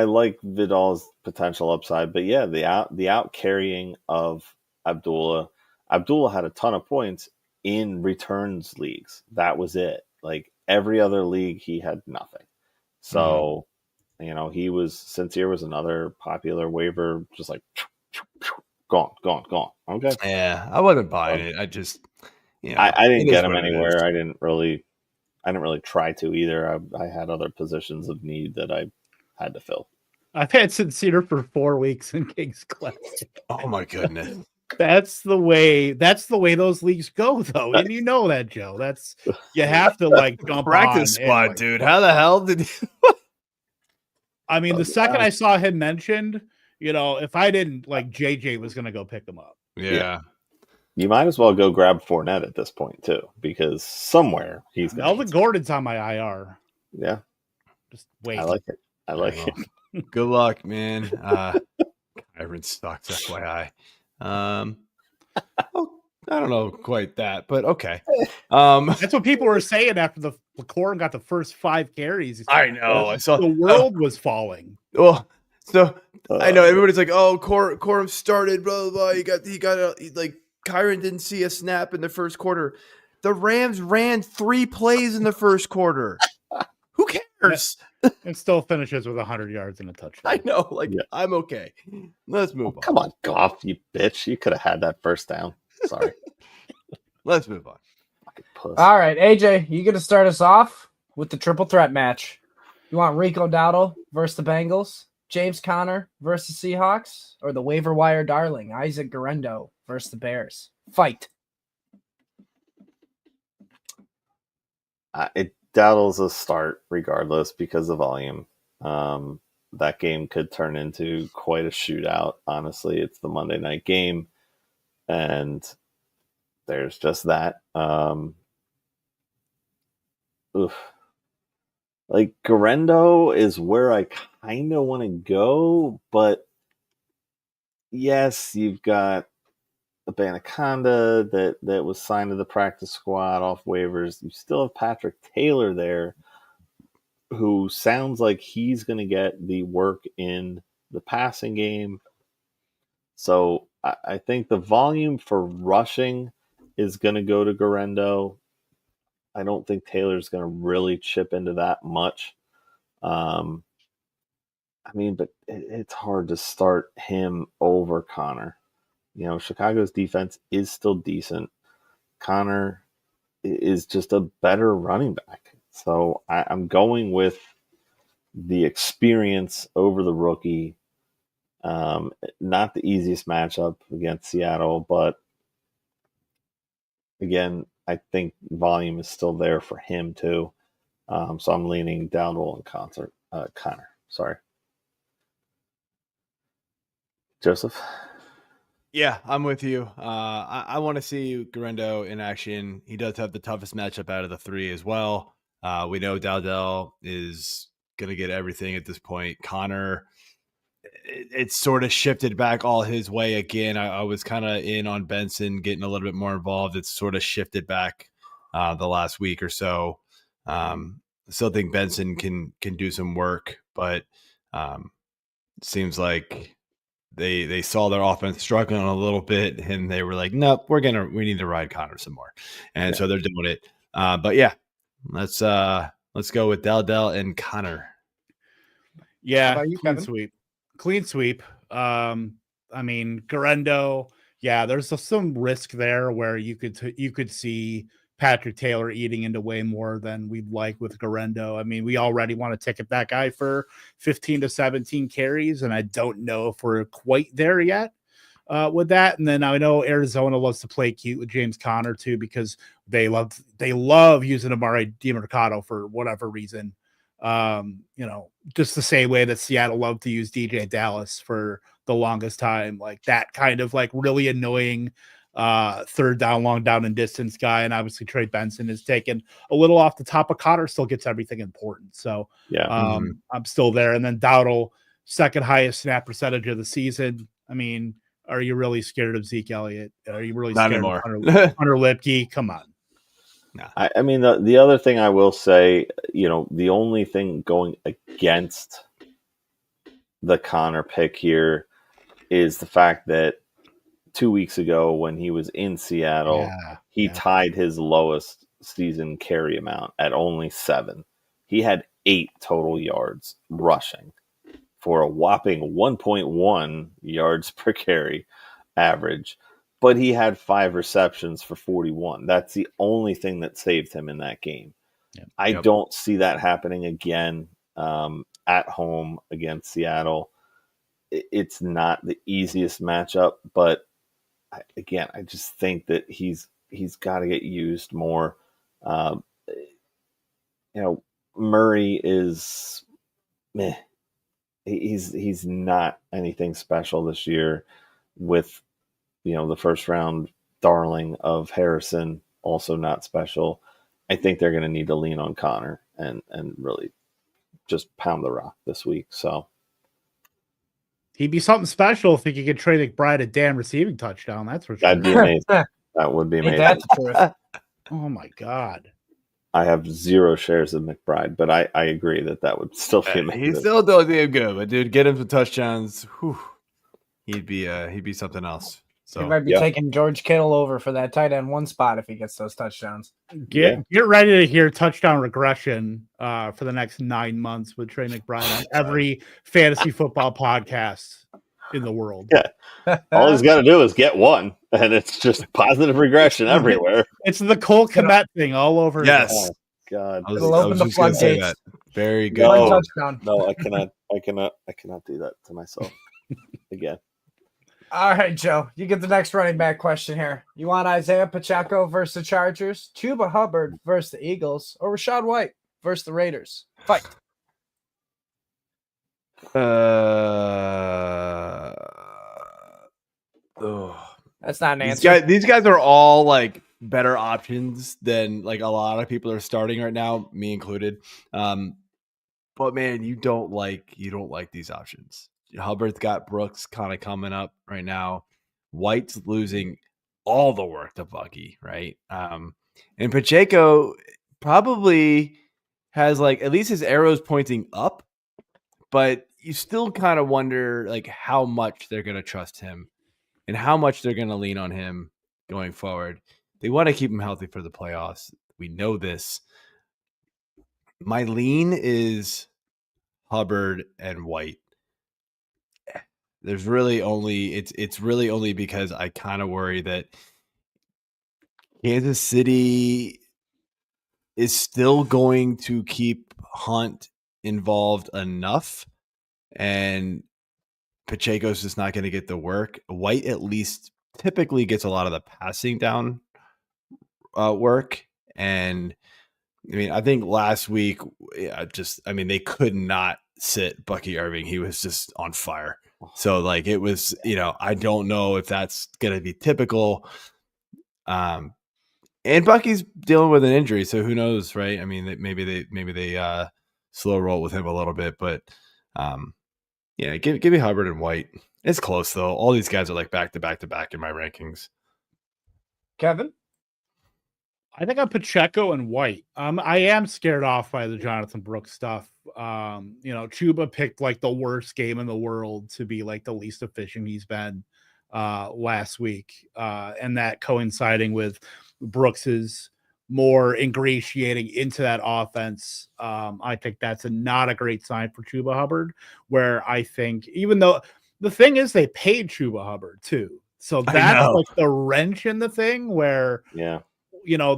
like Vidal's potential upside, but yeah, the out carrying of Abdullah. Abdullah had a ton of points in returns leagues. That was it. Like every other league, he had nothing. So, he was Sincere was another popular waiver, just like gone. Okay. Yeah, I wasn't buying it. I just, I didn't get him anywhere. I didn't really try to either. I had other positions of need that I had to fill. I've had Sincere for 4 weeks in King's Classic. Oh my goodness. That's the way those leagues go, though. And you know that, Joe. You have to like jump practice squad, dude. How the hell did you I mean, the second I saw him mentioned, if I didn't, like, JJ was gonna go pick him up. Yeah. You might as well go grab Fournette at this point too, because somewhere he's Melvin Gordon's on my IR. Yeah. Just wait. I like it. Good luck, man. Kyron sucks, FYI. I don't know quite that, but okay. That's what people were saying after the Corum got the first 5 carries. I know. I saw the world was falling. Oh, so I know everybody's like, "Oh, Corum started, blah blah blah." He got like Kyron didn't see a snap in the first quarter. The Rams ran 3 plays in the first quarter. Who cares? And still finishes with 100 yards and a touchdown. I know. I'm okay. Let's move on. Come on, Goff, you bitch. You could have had that first down. Sorry. Let's move on. All right, AJ, you going to start us off with the triple threat match. You want Rico Dowdle versus the Bengals, James Conner versus Seahawks, or the waiver wire darling, Isaac Guerendo versus the Bears? Fight. Dowdle's a start regardless because of volume. That game could turn into quite a shootout. Honestly, it's the Monday night game, and there's just that. Like Guerendo is where I kind of want to go, but yes, you've got Anaconda that was signed to the practice squad off waivers. You still have Patrick Taylor there, who sounds like he's going to get the work in the passing game. So I think the volume for rushing is going to go to Guerendo. I don't think Taylor's going to really chip into that much. But it's hard to start him over Conner. Chicago's defense is still decent. Conner is just a better running back. So I'm going with the experience over the rookie. Not the easiest matchup against Seattle, but again, I think volume is still there for him too. So I'm leaning Dowdle and Conner. Sorry. Joseph? Yeah, I'm with you. I want to see Guerendo in action. He does have the toughest matchup out of the 3 as well. We know Dowdle is going to get everything at this point. Conner, it's sort of shifted back all his way again. I was kind of in on Benson getting a little bit more involved. It's sort of shifted back the last week or so. Still think Benson can do some work, but seems like they saw their offense struggling a little bit, and they were like, "Nope, we need to ride Conner some more," and so they're doing it. But yeah, let's go with Dowdle and Conner. Yeah, clean sweep. Guerendo. Yeah, there's some risk there where you could see Patrick Taylor eating into way more than we'd like with Guerendo. We already want to ticket that guy for 15 to 17 carries, and I don't know if we're quite there yet. with that. And then I know Arizona loves to play cute with James Conner too, because they love using Amari DiMercato for whatever reason. Just the same way that Seattle loved to use DJ Dallas for the longest time, like that kind of like really annoying third down, long down and distance guy. And obviously Trey Benson is taken a little off the top of Conner, still gets everything important. So I'm still there. And then Dowdle, second highest snap percentage of the season. I mean, are you really scared of Zeke Elliott? Are you really scared of Hunter Lipke? Come on. Nah. I mean, the other thing I will say, the only thing going against the Conner pick here is the fact that 2 weeks ago when he was in Seattle, he tied his lowest season carry amount at only 7. He had 8 total yards rushing for a whopping 1.1 yards per carry average, but he had 5 receptions for 41. That's the only thing that saved him in that game. Yep. I don't see that happening again at home against Seattle. It's not the easiest matchup, but I just think that he's got to get used more. Murray is meh. He's not anything special this year with, the first round darling of Harrison, also not special. I think they're going to need to lean on Conner and really just pound the rock this week. So he'd be something special if he could get Trey McBride a damn receiving touchdown. That's for sure. That'd be amazing. That would be amazing. That's true. Oh my God. I have 0 shares of McBride, but I agree that would still be amazing. He's still doing damn good, but dude, get him some touchdowns. Whew, he'd be something else. So he might be taking George Kittle over for that tight end 1 spot if he gets those touchdowns. Get ready to hear touchdown regression for the next 9 months with Trey McBride on every fantasy football podcast in the world. Yeah. All he's got to do is get one, and it's just positive regression everywhere. It's the Cole Kmet thing all over. Yes. Oh, God. It'll open the floodgates. Very good. No, I cannot do that to myself again. All right, Joe, you get the next running back question here. You want Isiah Pacheco versus the Chargers, Chuba Hubbard versus the Eagles, or Rachaad White versus the Raiders? Fight. That's not an answer. These guys are all like better options than like a lot of people are starting right now, me included. But man, you don't like these options. Hubbard's got Brooks kind of coming up right now. White's losing all the work to Bucky, right? And Pacheco probably has like at least his arrows pointing up, but you still kind of wonder like how much they're going to trust him and how much they're going to lean on him going forward. They want to keep him healthy for the playoffs. We know this. My lean is Hubbard and White. There's really only it's really only because I kind of worry that Kansas City is still going to keep Hunt involved enough, and Pacheco's just not going to get the work. White at least typically gets a lot of the passing down work, and I mean I think last week they could not sit Bucky Irving. He was just on fire. So like it was, I don't know if that's going to be typical. And Bucky's dealing with an injury, so who knows, right? I mean, maybe they slow roll with him a little bit, but give me Hubbard and White. It's close though. All these guys are like back to back to back in my rankings. Kevin? I think I'm Pacheco and White. I am scared off by the Jonathan Brooks stuff. Chuba picked like the worst game in the world to be like the least efficient he's been last week. And that coinciding with Brooks's more ingratiating into that offense. I think that's not a great sign for Chuba Hubbard, where I think even though the thing is they paid Chuba Hubbard too. So that's like the wrench in the thing where,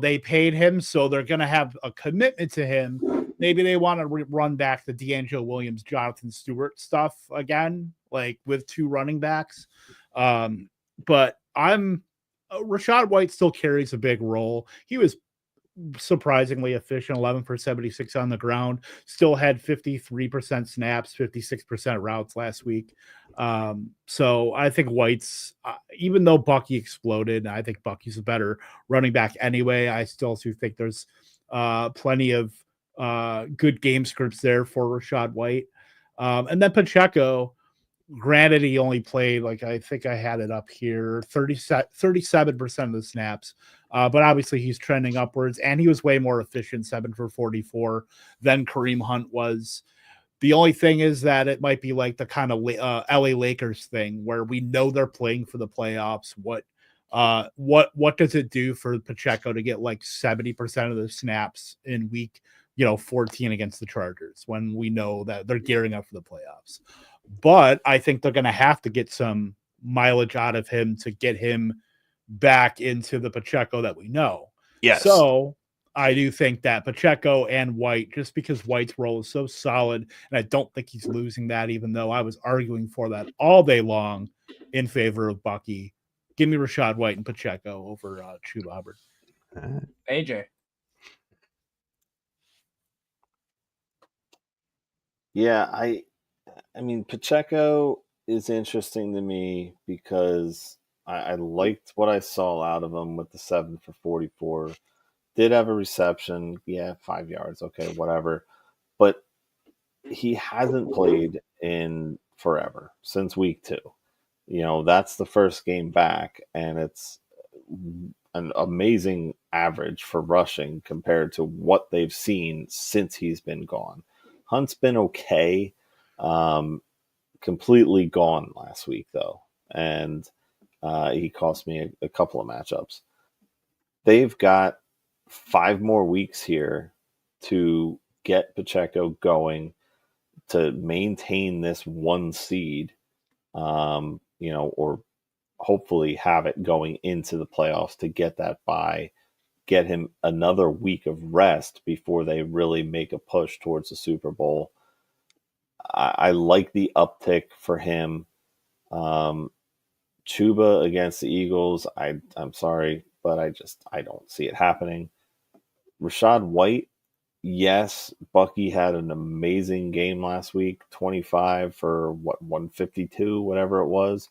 they paid him, so they're going to have a commitment to him. Maybe they want to run back the D'Angelo Williams, Jonathan Stewart stuff again, like with 2 running backs. but Rachaad White still carries a big role. He was surprisingly efficient, 11 for 76 on the ground, still had 53% snaps, 56% routes last week. So I think White's, even though Bucky exploded, I think Bucky's a better running back anyway. I still do think there's plenty of good game scripts there for Rachaad White. And then Pacheco, granted, he only played, like, I think I had it up here, 37% of the snaps. But obviously he's trending upwards, and he was way more efficient, 7 for 44 than Kareem Hunt was. The only thing is that it might be like the kind of LA Lakers thing where we know they're playing for the playoffs. What does it do for Pacheco to get like 70% of the snaps in week 14 against the Chargers when we know that they're gearing up for the playoffs? But I think they're going to have to get some mileage out of him to get him back into the Pacheco that we know. Yes. So I do think that Pacheco and White, just because White's role is so solid, and I don't think he's losing that, even though I was arguing for that all day long in favor of Bucky. Give me Rachaad White and Pacheco over Chuba Hubbard. AJ. Yeah, I mean, Pacheco is interesting to me because I liked what I saw out of him with the 7 for 44. Did have a reception. Yeah, 5 yards. Okay, whatever. But he hasn't played in forever, since week 2. That's the first game back, and it's an amazing average for rushing compared to what they've seen since he's been gone. Hunt's been okay. Completely gone last week, though, and he cost me a couple of matchups. They've got 5 more weeks here to get Pacheco going, to maintain this 1 seed, or hopefully have it going into the playoffs to get that bye, get him another week of rest before they really make a push towards the Super Bowl. I like the uptick for him. Chuba against the Eagles, I'm sorry, but I don't see it happening. Rachaad White, yes, Bucky had an amazing game last week, 25 for 152, whatever it was.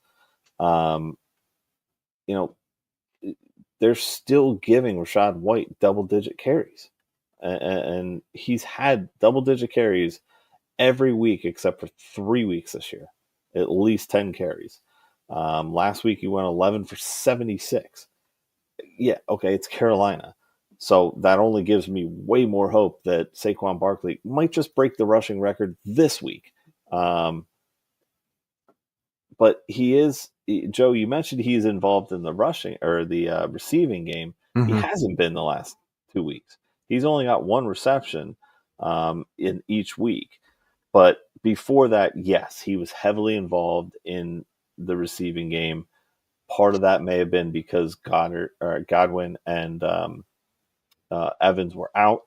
They're still giving Rachaad White double-digit carries, and he's had double-digit carries every week except for 3 weeks this year, at least 10 carries. Last week he went 11 for 76. Yeah, okay, it's Carolina. So that only gives me way more hope that Saquon Barkley might just break the rushing record this week. But he is, Joe, you mentioned he's involved in the rushing or the receiving game. Mm-hmm. He hasn't been the last 2 weeks. He's only got 1 reception in each week. But before that, yes, he was heavily involved in the receiving game. Part of that may have been because Godwin and Evans were out.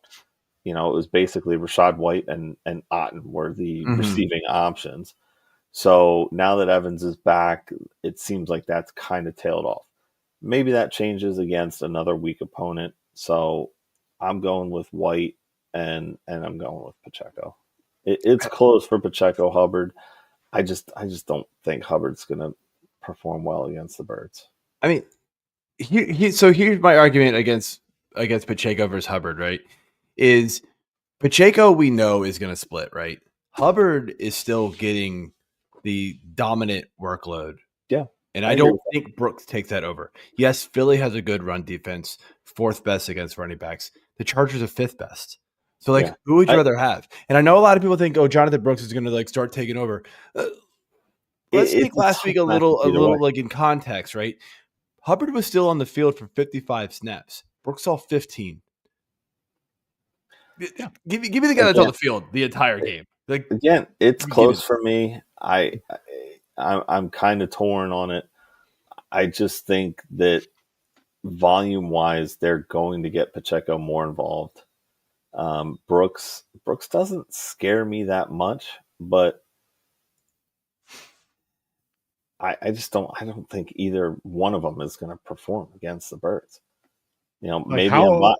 It was basically Rachaad White and Otton were the receiving options. So now that Evans is back, it seems like that's kind of tailed off. Maybe that changes against another weak opponent. So I'm going with White and I'm going with Pacheco. It's close for Pacheco Hubbard. I just don't think Hubbard's going to perform well against the Birds. I mean, so here's my argument against Pacheco versus Hubbard, right? Is Pacheco we know is going to split, right? Hubbard is still getting the dominant workload. Yeah. And I don't think Brooks takes that over. Yes, Philly has a good run defense, 4th best against running backs. The Chargers are 5th best. So, who would you rather have? And I know a lot of people think, Jonathan Brooks is going to start taking over. Let's take last week a little like in context, right? Hubbard was still on the field for 55 snaps. Brooks saw 15. Yeah. Give me the guy that's on the field the entire game. Again, it's close for me. I'm kind of torn on it. I just think that volume-wise, they're going to get Pacheco more involved. Brooks doesn't scare me that much, but I just don't. I don't think either one of them is going to perform against the Birds. You know,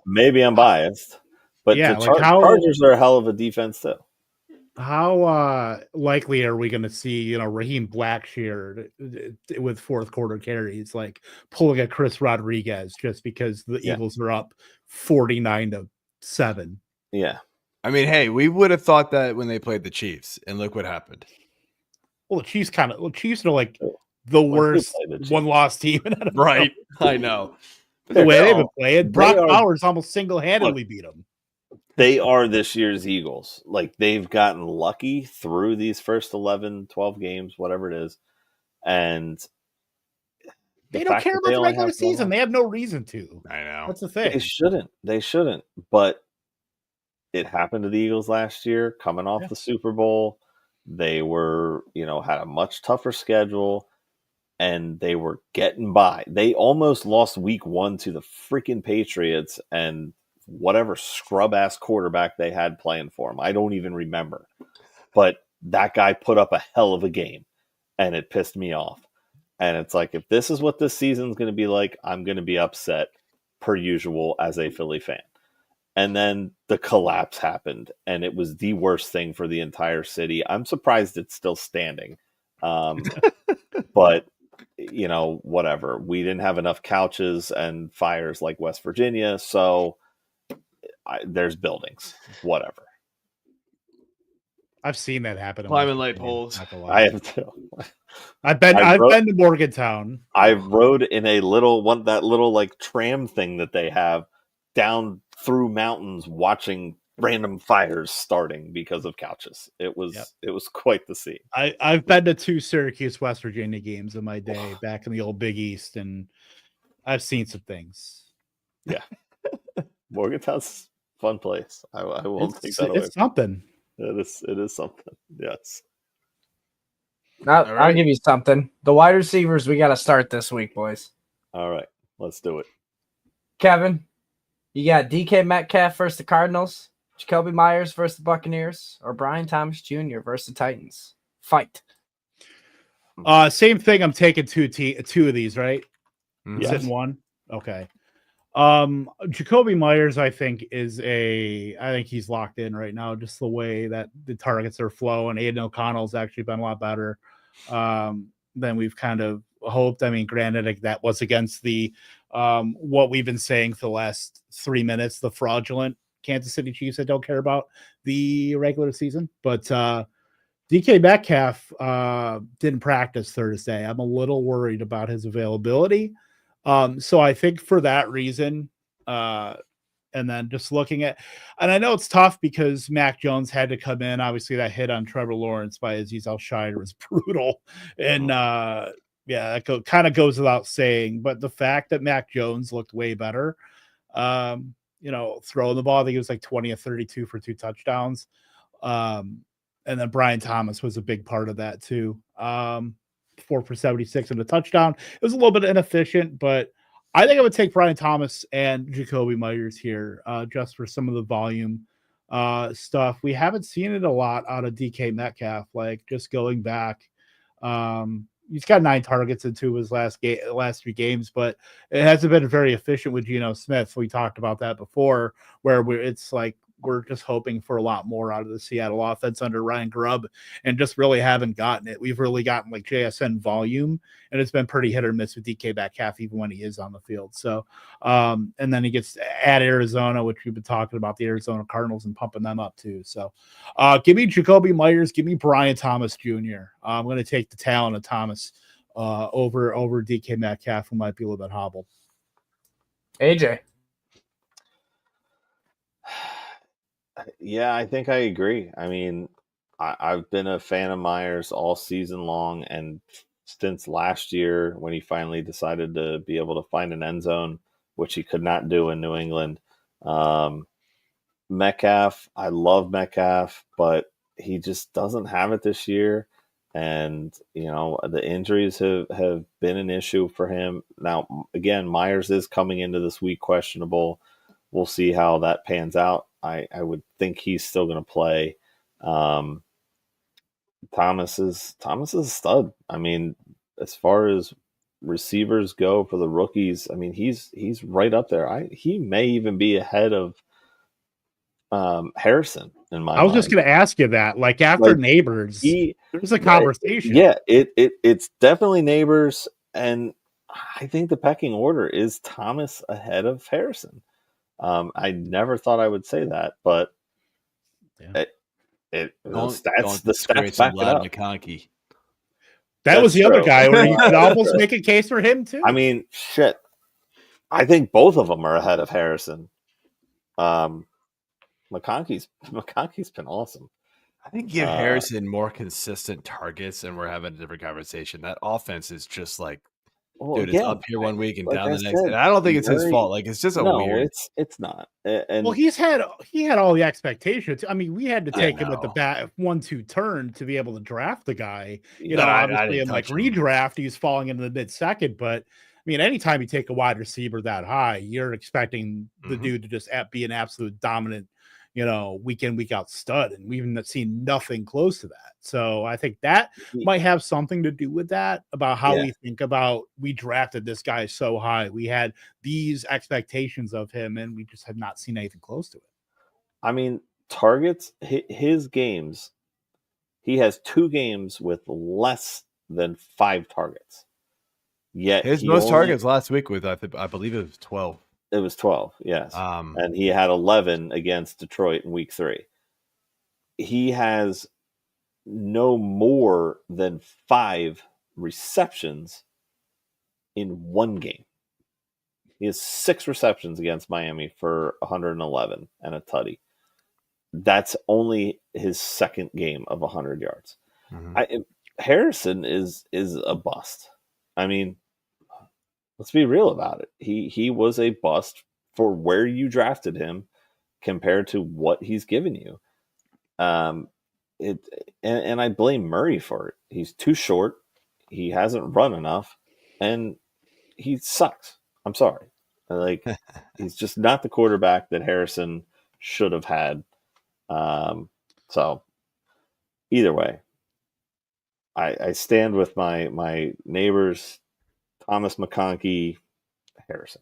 maybe I'm biased, but the Chargers are a hell of a defense too. How likely are we going to see, Raheem Blackshear with fourth quarter carries, like pulling a Chris Rodriguez just because the Eagles are up 49-7? Yeah. I mean, hey, we would have thought that when they played the Chiefs, and look what happened. Well, the Chiefs are like the worst one-loss team in NFL. Right. I know. The way they've been playing, Brock Bowers almost single-handedly beat them. They are this year's Eagles. Like, they've gotten lucky through these first 11, 12 games, whatever it is. And they don't care about the regular season. They have no reason to. I know. That's the thing. They shouldn't. But it happened to the Eagles last year, coming off the Super Bowl. They were, had a much tougher schedule, and they were getting by. They almost lost week 1 to the freaking Patriots and whatever scrub-ass quarterback they had playing for them. I don't even remember. But that guy put up a hell of a game, and it pissed me off. And it's like, if this is what this season's going to be like, I'm going to be upset, per usual, as a Philly fan. And then the collapse happened, and it was the worst thing for the entire city. I'm surprised it's still standing. But, whatever. We didn't have enough couches and fires like West Virginia, so there's buildings. Whatever. I've seen that happen. Climbing light poles. I have too. I've been to Morgantown. I rode in that little tram thing that they have down through mountains, watching random fires starting because of couches. It was quite the scene. I've been to 2 Syracuse, West Virginia games in my day back in the old Big East, and I've seen some things. Yeah. Morgantown's a fun place. I won't take that away. It's something. It is something. Yes. I'll give you something. The wide receivers, we got to start this week, boys. All right. Let's do it. Kevin, you got DK Metcalf versus the Cardinals, Jakobi Meyers versus the Buccaneers, or Brian Thomas Jr. versus the Titans. Fight. Same thing. I'm taking two of these, right? Yes. Sitting one. Okay. Jakobi Meyers, I think he's locked in right now. Just the way that the targets are flowing. Aiden O'Connell's actually been a lot better than we've kind of hoped. I mean, granted, that was against the what we've been saying for the last 3 minutes, the fraudulent Kansas City Chiefs that don't care about the regular season. But DK Metcalf didn't practice Thursday. I'm a little worried about his availability. So I think for that reason, and then just looking at, and I know it's tough because Mac Jones had to come in. Obviously, that hit on Trevor Lawrence by Azeez Al-Shaair was brutal. And that kind of goes without saying. But the fact that Mac Jones looked way better, throwing the ball, I think it was like 20 of 32 for 2 touchdowns. And then Brian Thomas was a big part of that too. 4 for 76 and a touchdown. It was a little bit inefficient, but I think I would take Brian Thomas and Jakobi Meyers here just for some of the volume stuff. We haven't seen it a lot out of DK Metcalf, like just going back. He's got 9 targets in 2 of his last 3 games, but it hasn't been very efficient with Geno Smith. We talked about that before, where it's like we're just hoping for a lot more out of the Seattle offense under Ryan Grubb and just really haven't gotten it. We've really gotten like JSN volume, and it's been pretty hit or miss with DK Metcalf even when he is on the field. So, and then he gets at Arizona, which we've been talking about, the Arizona Cardinals and pumping them up too. So give me Jakobi Meyers, give me Brian Thomas Jr. I'm going to take the talent of Thomas over DK Metcalf, who might be a little bit hobbled. AJ. Yeah, I think I agree. I mean, I've been a fan of Meyers all season long, and since last year when he finally decided to be able to find an end zone, which he could not do in New England. Metcalf, I love Metcalf, but he just doesn't have it this year. And, the injuries have been an issue for him. Now, again, Meyers is coming into this week questionable. We'll see how that pans out. I would think he's still going to play. Thomas is a stud. I mean, as far as receivers go for the rookies, I mean, he's right up there. He may even be ahead of Harrison in my mind. I was just going to ask you that. Like after Neighbors, there's a conversation. It's definitely Neighbors, and I think the pecking order is Thomas ahead of Harrison. I never thought I would say that, but the stats back it up. McConkey. That was the other guy where you could almost make a case for him too. I mean, shit. I think both of them are ahead of Harrison. McConkey's been awesome. I think give Harrison more consistent targets, and we're having a different conversation. That offense is just like, it's up here one week and down the next. And I don't think it's his fault. Like it's just weird. It's not. And he had all the expectations. I mean, we had to take him at the 1-2 turn to be able to draft the guy. Obviously in like redraft, he's falling into the mid-second. But I mean, anytime you take a wide receiver that high, you're expecting the dude to just be an absolute dominant, week in, week out stud. And we've seen nothing close to that. So I think that might have something to do with that, about how we think about, we drafted this guy so high. We had these expectations of him, and we just have not seen anything close to it. I mean, targets, his games, he has 2 games with less than 5 targets. Yet his most targets last week with, I believe it was 12. It was 12, yes. And he had 11 against Detroit in week 3. He has no more than 5 receptions in one game. He has 6 receptions against Miami for 111 and a tutty. That's only his second game of 100 yards. Harrison is a bust. I mean, let's be real about it. He was a bust for where you drafted him compared to what he's given you. And I blame Murray for it. He's too short. He hasn't run enough, and he sucks. I'm sorry. Like, he's just not the quarterback that Harrison should have had. So either way, I stand with my neighbors, Thomas, McConkey, Harrison.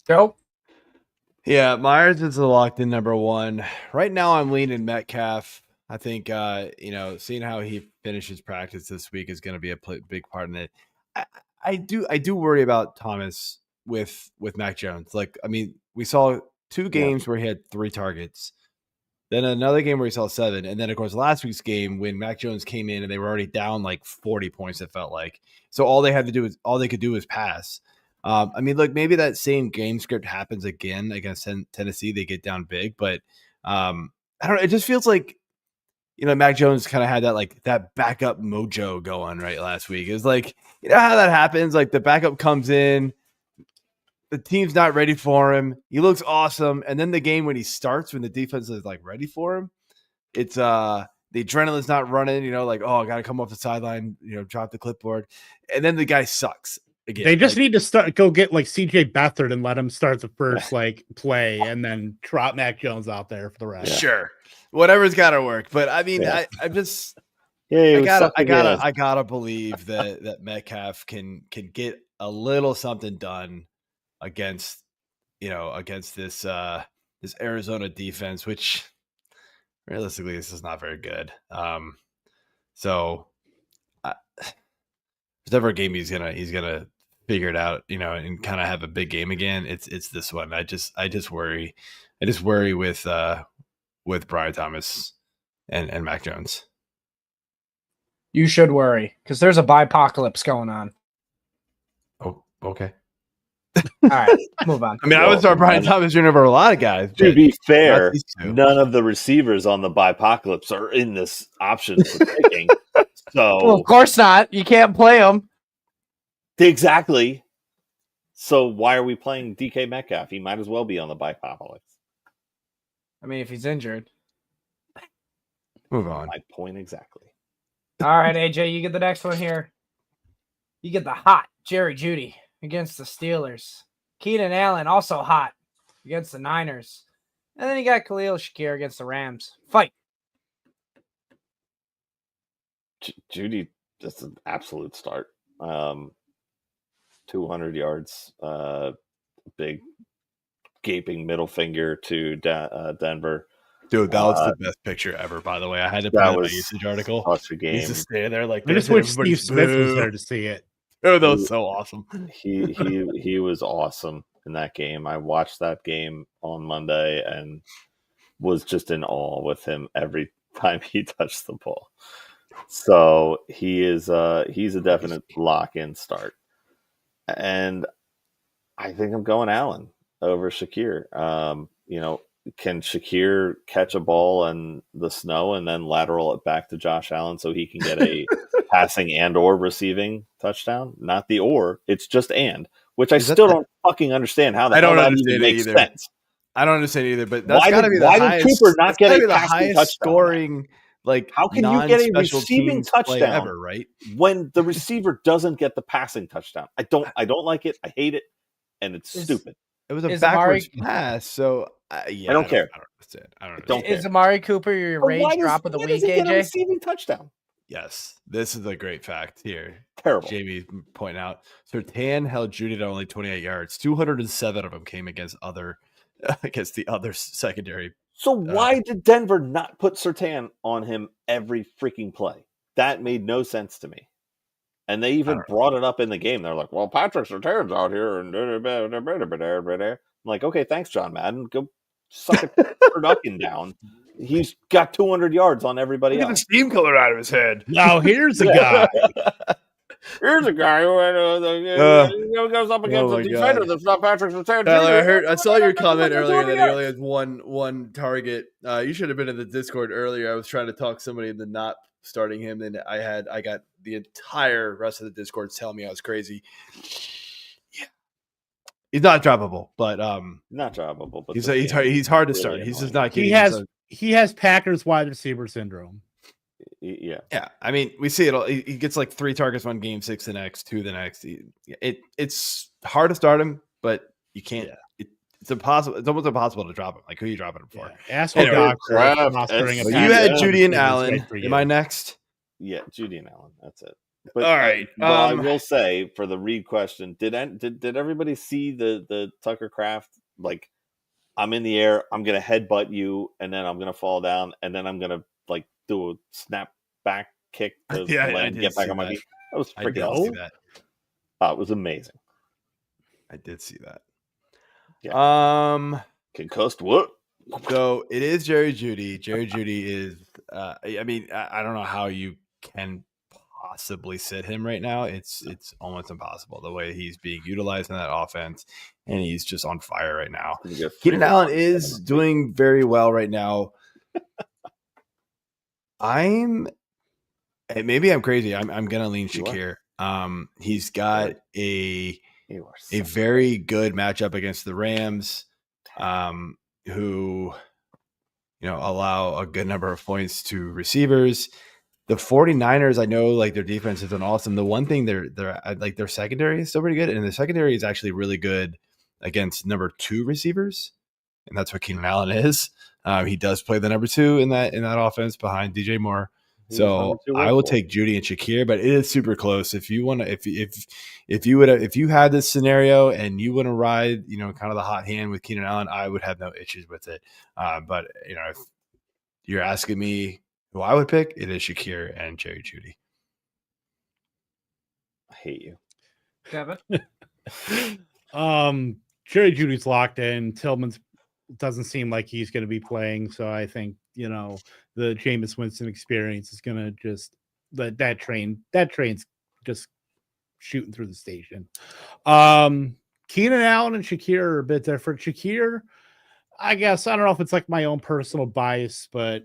Joe? Yeah, Meyers is the locked-in number 1. Right now, I'm leaning Metcalf. I think, seeing how he finishes practice this week is going to be a big part in it. I do worry about Thomas with Mac Jones. Like, I mean, we saw 2 games where he had 3 targets, then another game where he saw 7, and then, of course, last week's game when Mac Jones came in and they were already down like 40 points, it felt like. So all they could do was pass. I mean, look, maybe that same game script happens again against Tennessee. They get down big, but I don't know. It just feels like, Mac Jones kind of had that backup mojo going right last week. It was like, how that happens? Like the backup comes in, the team's not ready for him. He looks awesome. And then the game when he starts, when the defense is like ready for him, it's the adrenaline's not running, like, oh, I got to come off the sideline, drop the clipboard. And then the guy sucks. Again, they just need to go get like CJ Beathard and let him start the first play, and then drop Mac Jones out there for the rest. Yeah. Sure, whatever's got to work. But I mean, I'm just, I gotta believe that Metcalf can get a little something done against this Arizona defense, which realistically this is not very good. So. Whatever a game he's gonna figure it out, and kind of have a big game again. It's this one. I just worry. I just worry with Brian Thomas and Mac Jones. You should worry because there's a bipocalypse going on. Oh, okay. All right, move on. I mean, I would start Brian Thomas Jr. over a lot of guys. To be fair, none of the receivers on the bipocalypse are in this option for picking. So, well, of course not. You can't play them. Exactly. So why are we playing DK Metcalf? He might as well be on the bipocalypse. I mean, if he's injured. Move on. My point exactly. All right, AJ, you get the next one here. You get the hot Jerry Jeudy against the Steelers. Keenan Allen also hot against the Niners. And then you got Khalil Shakir against the Rams. Fight. Jeudy just an absolute start. 200 yards, big gaping middle finger to Denver. Dude, that was the best picture ever, by the way. I had to put it in my usage article. Such a game. He's just standing there like I just wish Steve Smith was there to see it. Oh, that was so awesome. He was awesome in that game. I watched that game on Monday and was just in awe with him every time he touched the ball. So he's a definite lock-in start. And I think I'm going Allen over Shakir. Can Shakir catch a ball in the snow and then lateral it back to Josh Allen so he can get a passing and or receiving touchdown? Not the or, it's just and, which I still don't fucking understand how that makes sense. I don't understand either, but that's got to be the highest. Did Cooper not get a highest scoring? Like, how can you get a receiving touchdown ever, right? When the receiver doesn't get the passing touchdown? I don't like it. I hate it, and it's stupid. It was a backwards pass, so I don't care. I don't understand. Is Amari Cooper your rage drop of the week, AJ? A receiving touchdown. Yes, this is a great fact here. Terrible. Jamie pointing out, Surtain held Jeudy to only 28 yards. 207 of them came against the other secondary. So why did Denver not put Surtain on him every freaking play? That made no sense to me. And they even brought it up in the game. They're like, well, Patrick Surtain's out here. And I'm like, okay, thanks, John Madden. Go suck a turducken down. He's got 200 yards on everybody else. Look at the steam color out of his head. Now here's a guy. Here's a guy who goes up against a defender that's not Patrick Surtain. Tyler, I saw your comment earlier that he only has one target. You should have been in the Discord earlier. I was trying to talk somebody into not starting him, and I got the entire rest of the Discord telling me I was crazy. Yeah, he's not droppable, but not droppable. But he's hard to start. He's just not getting. He has Packers wide receiver syndrome. Yeah. I mean, we see it all. He gets like 3 targets one game, 6 the next, 2 the next. It's hard to start him, but you can't. Yeah. It's impossible. It's almost impossible to drop him. Like, who are you dropping him for? Yeah. Anyway, you had Jeudy and Allen. Am I next? Yeah, Jeudy and Allen. That's it. But, all right. I will say for the Reed question, did everybody see the Tucker Kraft? Like, I'm in the air, I'm gonna headbutt you, and then I'm gonna fall down, and then I'm gonna like do a snap back kick to land, get back on my feet. That was freaking awesome. It was amazing. I did see that. Yeah. Concussed what? So it is Jerry Jeudy. Jerry Jeudy is I mean, I don't know how you can possibly sit him right now. It's almost impossible the way he's being utilized in that offense, and he's just on fire right now. Keenan Allen is doing very well right now. Maybe I'm crazy. I'm gonna lean Shakir. He's got a very good matchup against the Rams, who allow a good number of points to receivers. The 49ers, I know, like, their defense has done awesome. The one thing they're like, their secondary is still pretty good, and the secondary is actually really good against number 2 receivers, and that's what Keenan Allen is. He does play the number 2 in that offense behind DJ Moore. So I will take Jeudy and Shakir, but it is super close. If you want to, if you had this scenario and you want to ride, kind of the hot hand with Keenan Allen, I would have no issues with it. But if you're asking me who I would pick, it is Shakir and Jerry Jeudy. I hate you, Kevin. Jerry Judy's locked in. Tillman's doesn't seem like he's going to be playing, so I think the Jameis Winston experience is going to just that train's just shooting through the station. Keenan Allen and Shakir are a bit different. Shakir, I guess, I don't know if it's like my own personal bias, but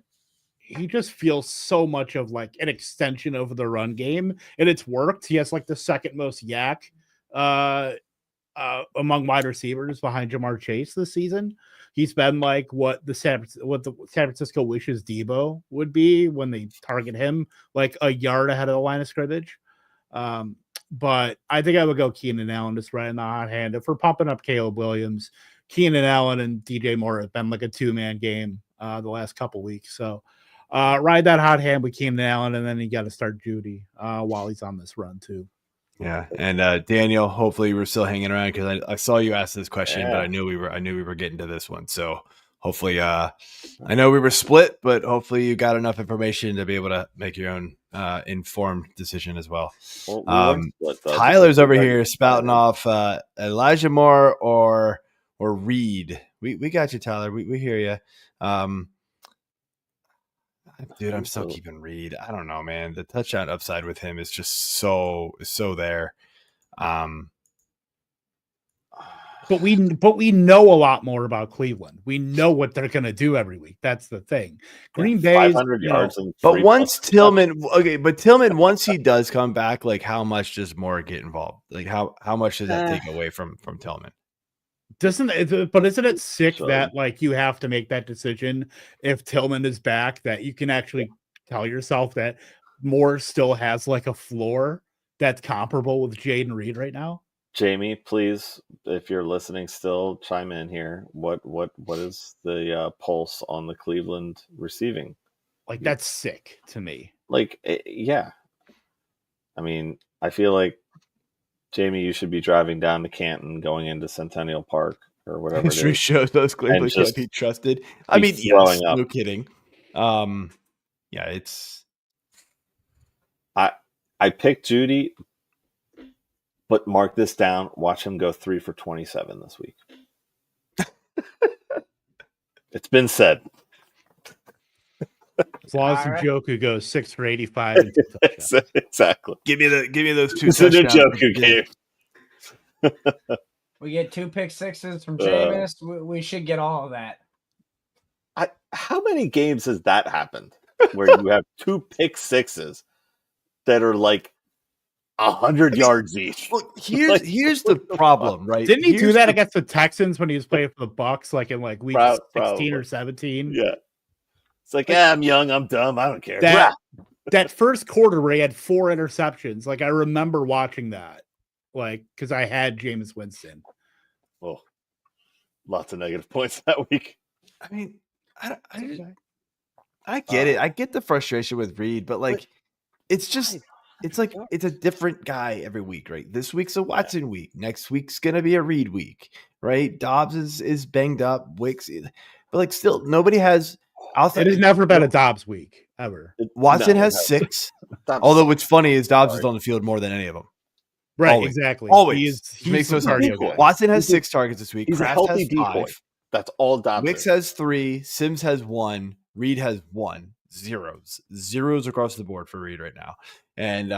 he just feels so much of like an extension over the run game, and it's worked. He has like the second most yak among wide receivers behind Jamar Chase this season. He's been like what the San Francisco wishes Deebo would be when they target him, like a yard ahead of the line of scrimmage. But I think I would go Keenan Allen just right in the hot hand. If we're pumping up Caleb Williams, Keenan Allen and DJ Moore have been like a 2-man game the last couple weeks. So ride that hot hand with Keenan Allen, and then you got to start Jeudy while he's on this run too. Yeah, and Daniel, hopefully we're still hanging around because I saw you ask this question, but I knew we were getting to this one. So hopefully, I know we were split, but hopefully you got enough information to be able to make your own informed decision as well. Tyler's over here spouting off Elijah Moore or Reed. We got you, Tyler. We hear you. Dude, I'm still keeping Reed. I don't know, man. The touchdown upside with him is just so there. But we know a lot more about Cleveland. We know what they're going to do every week. That's the thing. Green Bay, 500 yards. But once Tillman, once he does come back, like how much does Moore get involved? Like how much does that take away from Tillman? Isn't it sick that like you have to make that decision if Tillman is back, that you can actually tell yourself that Moore still has like a floor that's comparable with Jaden Reed right now? Jamie, please, if you're listening still, chime in here. What is the pulse on the Cleveland receiving? Like, that's sick to me. Like, yeah. I mean, I feel like, Jamie, you should be driving down to Canton, going into Centennial Park or whatever. History shows those Cleveland can't be trusted. I mean, yes, no kidding. Yeah, it's. I picked Jeudy, but mark this down. Watch him go 3 for 27 this week. It's been said. As long as Njoku goes 6 for 85 and 2 touchdowns. Exactly. Give me those 2 touchdowns. It's a Njoku game. We get 2 pick sixes from Jameis. We should get all of that. How many games has that happened where you have 2 pick sixes that are like 100 yards each? Well, here's the problem, right? Didn't he do that against the Texans when he was playing for the Bucs, like in like week 16 or 17? Yeah. It's like, I'm young, I'm dumb, I don't care. That first quarter where he had 4 interceptions, like I remember watching that, like because I had Jameis Winston. Well, lots of negative points that week. I mean, I get it. I get the frustration with Reed, but like, it's just. It's like it's a different guy every week, right? This week's a Watson week. Next week's gonna be a Reed week, right? Dobbs is banged up. Wicks, but like still, nobody has. It has never been a Dobbs week ever. Watson has 6. Although what's funny is Dobbs is on the field more than any of them. Right, always. exactly. Always. He makes no sense. Watson has 6 targets this week. He's Kraft a healthy has 5. decoy. That's all Dobbs. Wicks has 3. Sims has 1. Reed has 1. Zeros across the board for Reed right now. And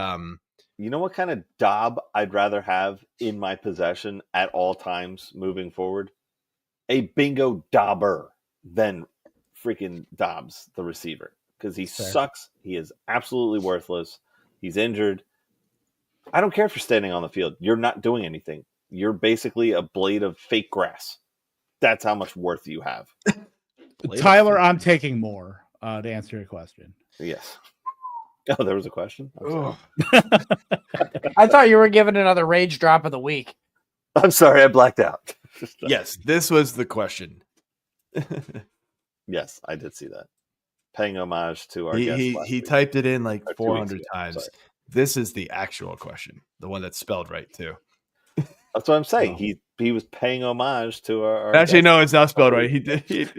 you know what kind of Dobb I'd rather have in my possession at all times moving forward? A bingo Dobber than freaking Dobbs, the receiver. Because he sucks. He is absolutely worthless. He's injured. I don't care if you're standing on the field. You're not doing anything. You're basically a blade of fake grass. That's how much worth you have. Tyler, I'm taking more to answer your question. Yes. Oh, there was a question? I thought you were giving another rage drop of the week. I'm sorry, I blacked out. Yes, this was the question. Yes, I did see that. Paying homage to our guest. He typed it in like 400 times. Sorry. This is the actual question, the one that's spelled right too. That's what I'm saying. Oh. He was paying homage to our actually, no, it's not spelled right. He did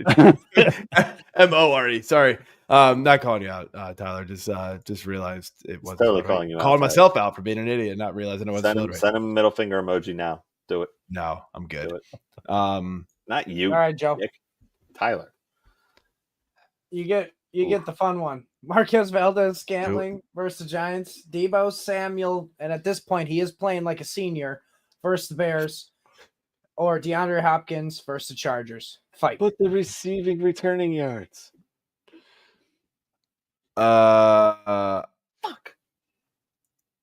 M-O-R-E. Sorry. Not calling you out, Tyler. Just realized it wasn't totally calling you out. Calling myself out for being an idiot and not realizing it wasn't spelled right. Send him a middle finger emoji now. Do it. No, I'm good. Not you. All right, Joe. Tyler. You get the fun one. Marquez Valdes-Scantling versus the Giants. Deebo Samuel, and at this point he is playing like a senior versus the Bears, or DeAndre Hopkins versus the Chargers. Fight. But the receiving returning yards. Fuck.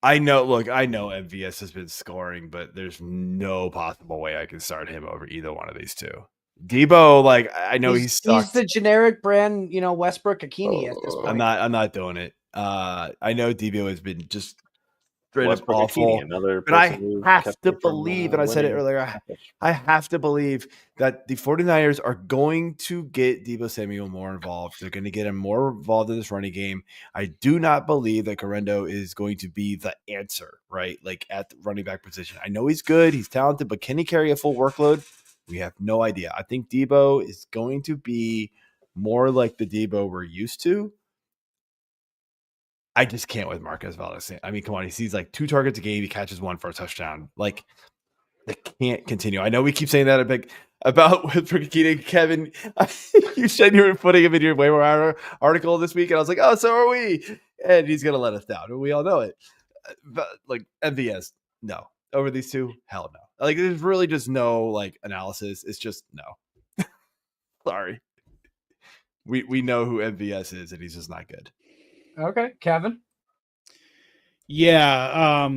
I know MVS has been scoring, but there's no possible way I can start him over either one of these two. Deebo, like I know he's the generic brand, Westbrook Akini at this point. I'm not doing it. I know Deebo has been just straight up awful. But I have to believe, and I said it earlier, I have to believe that the 49ers are going to get Deebo Samuel more involved. They're going to get him more involved in this running game. I do not believe that Guerendo is going to be the answer, right? Like at the running back position. I know he's good, he's talented, but can he carry a full workload? We have no idea. I think Deebo is going to be more like the Deebo we're used to. I just can't with Marquez Valdes. I mean, come on. He sees like 2 targets a game. He catches 1 for a touchdown. Like, they can't continue. I know we keep saying that about with Keenan. Kevin, you said you were putting him in your waiver wire article this week, and I was like, oh, so are we. And he's going to let us down. And we all know it. But like MVS, no. Over these 2, hell no. Like, there's really just no like analysis. It's just no. Sorry. We know who MVS is, and he's just not good. Okay, Kevin. Yeah,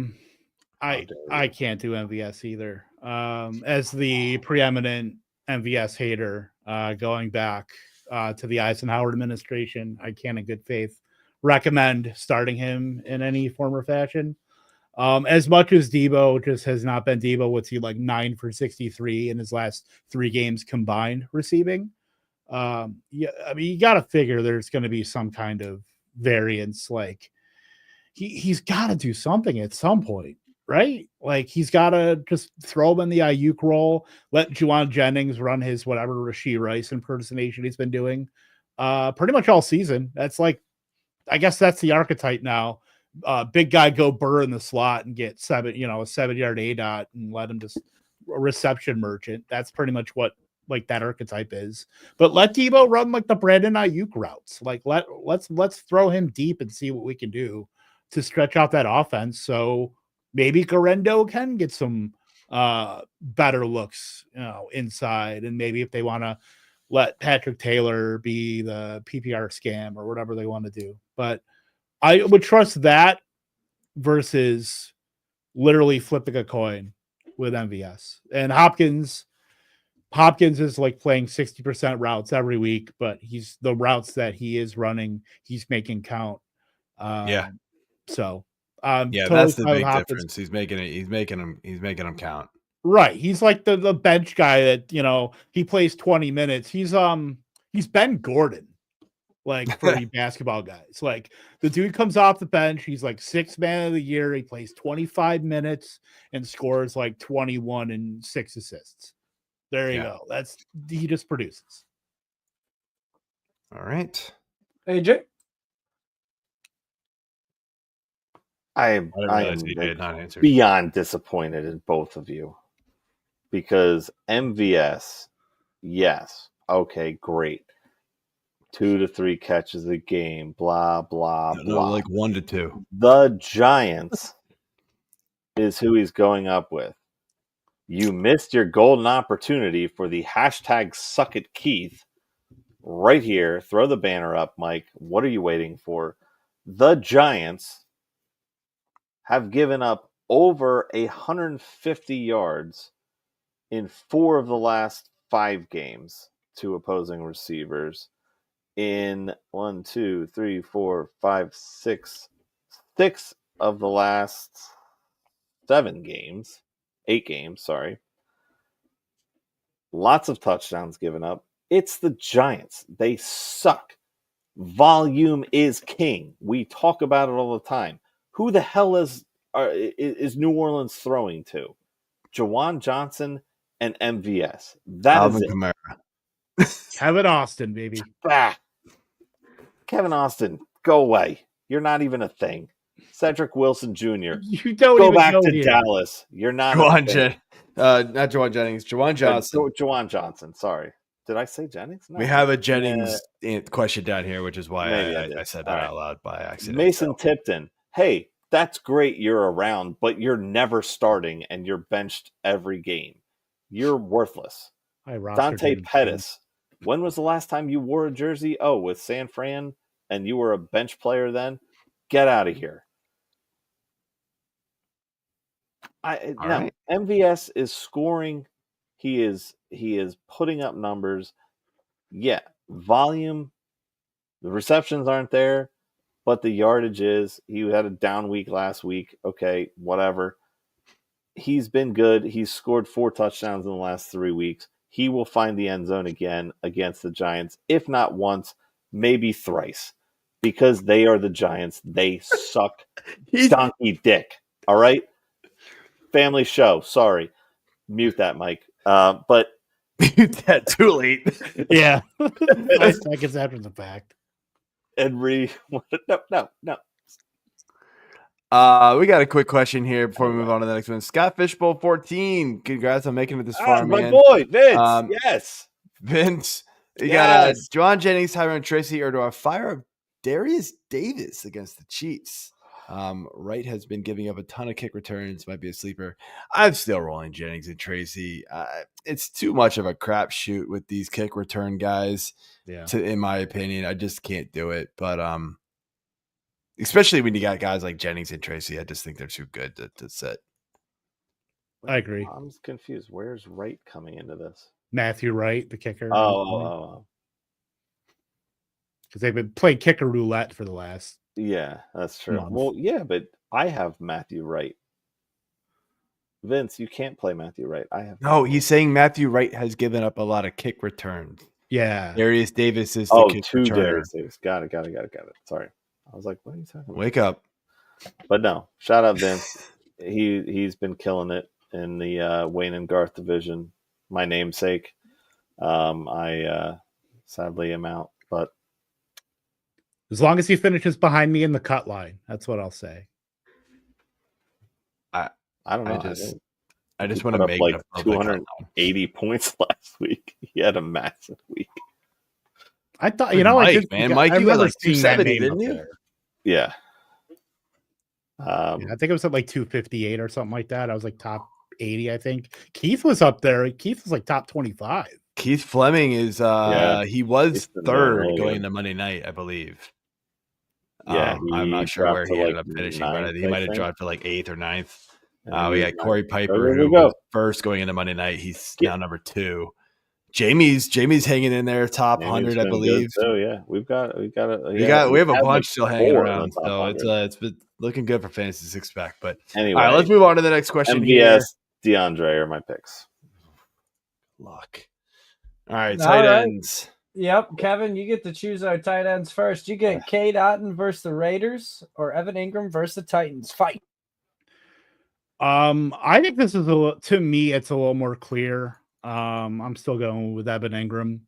I can't do MVS either. As the preeminent MVS hater, going back to the Eisenhower administration, I can't in good faith recommend starting him in any form or fashion. As much as Deebo just has not been Deebo, what's he like 9 for 63 in his last 3 games combined receiving? Yeah, I mean, you got to figure there's going to be some kind of variance. Like he's got to do something at some point, right? Like he's got to just throw him in the Ayuk role, let Juwan Jennings run his whatever Rashee Rice impersonation he's been doing pretty much all season. That's like, I guess that's the archetype now. Big guy go burr in the slot and get a 7-yard ADOT and let him just a reception merchant. That's pretty much what like that archetype is. But let Deebo run like the Brandon Ayuk routes. Like let's throw him deep and see what we can do to stretch out that offense. So maybe Guerendo can get some better looks, inside. And maybe if they want to let Patrick Taylor be the PPR scam or whatever they want to do. But I would trust that versus literally flipping a coin with MVS. And Hopkins is like playing 60% routes every week, but he's the routes that he is running, he's making count. So totally that's the big difference. He's making them count. Right. He's like the bench guy that, he plays 20 minutes. He's Ben Gordon, like for the basketball guys. Like the dude comes off the bench, he's like 6th man of the year. He plays 25 minutes and scores like 21 and 6 assists. There you go. He just produces. All right. AJ? I am beyond disappointed in both of you because MVS, yes, okay, great. 2 to 3 catches a game, blah, blah, blah. Like 1 to 2. The Giants is who he's going up with. You missed your golden opportunity for the hashtag Suck It Keith right here. Throw the banner up, Mike. What are you waiting for? The Giants have given up over 150 yards in 4 of the last 5 games to opposing receivers. In 1, 2, 3, 4, 5, 6 of the last 7 games. 8 games, sorry. Lots of touchdowns given up. It's the Giants. They suck. Volume is king. We talk about it all the time. Who the hell is New Orleans throwing to? Juwan Johnson and MVS. That Alvin is it. Kamara. Kevin Austin, baby. Kevin Austin, go away. You're not even a thing. Cedric Wilson Jr. You don't go even back to here. Dallas. You're not not Juwan Jennings. Juwan Johnson. Juwan Johnson. Sorry. Did I say Jennings? No. We have a Jennings question down here, which is why I said that out loud by accident. Mason Tipton. Hey, that's great. You're around, but you're never starting and you're benched every game. You're worthless. Dante Pettis. When was the last time you wore a jersey? Oh, with San Fran, and you were a bench player then? Get out of here. Right. MVS is scoring. He is putting up numbers. Yeah, volume. The receptions aren't there. but the yardage is he had a down week last week. Okay, whatever. He's been good. He's scored 4 touchdowns in the last 3 weeks. He will find the end zone again against the Giants, if not once, maybe thrice, because they are the Giants. They suck donkey dick. All right? Family show. Sorry. Mute that, Mike. But mute that too late. Yeah. 5 seconds after the fact. And no. We got a quick question here before we move on to the next one. Scott Fishbowl 14. Congrats on making it this far, my man. boy, Vince. Yes. Vince. You got Juwan Jennings, Tyrone Tracy, or do I fire up Darius Davis against the Chiefs? Wright has been giving up a ton of kick returns. Might be a sleeper. I'm still rolling Jennings and Tracy. It's too much of a crapshoot with these kick return guys. Yeah. In my opinion, I just can't do it. But especially when you got guys like Jennings and Tracy, I just think they're too good to sit. I agree. I'm confused. Where's Wright coming into this? Matthew Wright, the kicker. Oh. Because they've been playing kicker roulette for the last. Yeah, that's true. month. Well, yeah, but I have Matthew Wright. Vince, you can't play Matthew Wright. I have. No, he's saying Matthew Wright has given up a lot of kick returns. Yeah. Darius Davis is the kick returner. Darius Davis. Got it. Sorry. I was like, what are you talking about? Wake up. But no, shout out Vince. He's been killing it in the Wayne and Garth division. My namesake. I sadly am out, but As long as he finishes behind me in the cut line, that's what I'll say. I don't know. I just want to make like it a public 280 points last week. He had a massive week. I thought, Mike, Mike, you got like 270, didn't you? Yeah. I think it was at like 258 or something like that. I was like top 80, I think. Keith was up there. Keith was like top 25. Keith Fleming is he was third going into Monday night, I believe. Yeah, I'm not sure where he ended up finishing, but he might have dropped to like 8th or 9th. We got Corey Piper, who was first going into Monday night. He's now number 2. Jamie's hanging in there, top 100, I believe. So yeah, we have a bunch still hanging around, so it's been looking good for Fantasy Six Pack. But anyway, all right, let's move on to the next question. MVS, DeAndre are my picks. Luck. All right, tight ends. Yep, Kevin, you get to choose our tight ends first. You get Cade Otton versus the Raiders or Evan Engram versus the Titans. Fight. I think this is to me, it's a little more clear. I'm still going with Evan Engram,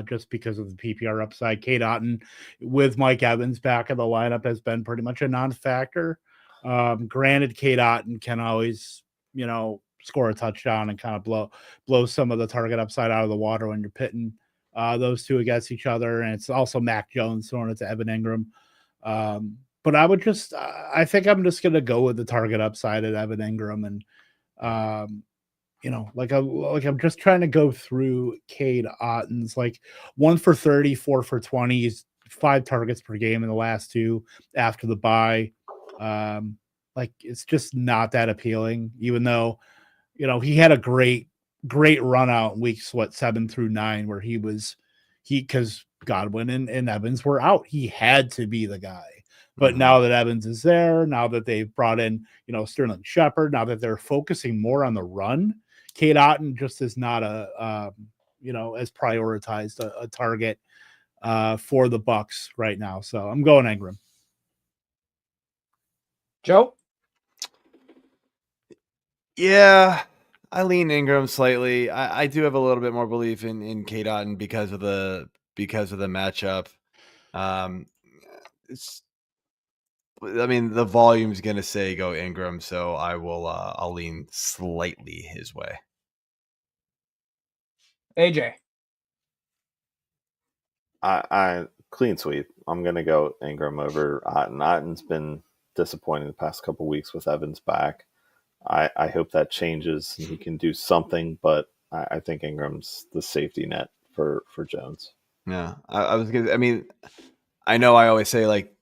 just because of the PPR upside. Cade Otton with Mike Evans back in the lineup has been pretty much a non-factor. Granted, Cade Otton can always, score a touchdown and kind of blow some of the target upside out of the water when you're pitting those two against each other. And it's also Mac Jones throwing it to Evan Engram. But I think I'm just going to go with the target upside at Evan Engram. And, I'm just trying to go through Cade Otton's, like 1 for 30, 4 for 20. He's 5 targets per game in the last 2 after the bye. It's just not that appealing, even though, he had a great run out in weeks 7 through 9, where because Godwin and Evans were out. He had to be the guy. But now that Evans is there, now that they've brought in, Sterling Shepard, now that they're focusing more on the run, Cade Otton just is not as prioritized a target for the Bucs right now. So I'm going Engram. Joe? Yeah, I lean Engram slightly. I do have a little bit more belief in Cade Otton because of the matchup. The volume's going to say go Engram, so I'll lean slightly his way. AJ. I clean sweep. I'm going to go Engram over Otton. Otton's been disappointing the past couple weeks with Evans back. I hope that changes and he can do something, but I think Ingram's the safety net for Jones. Yeah, I know I always say like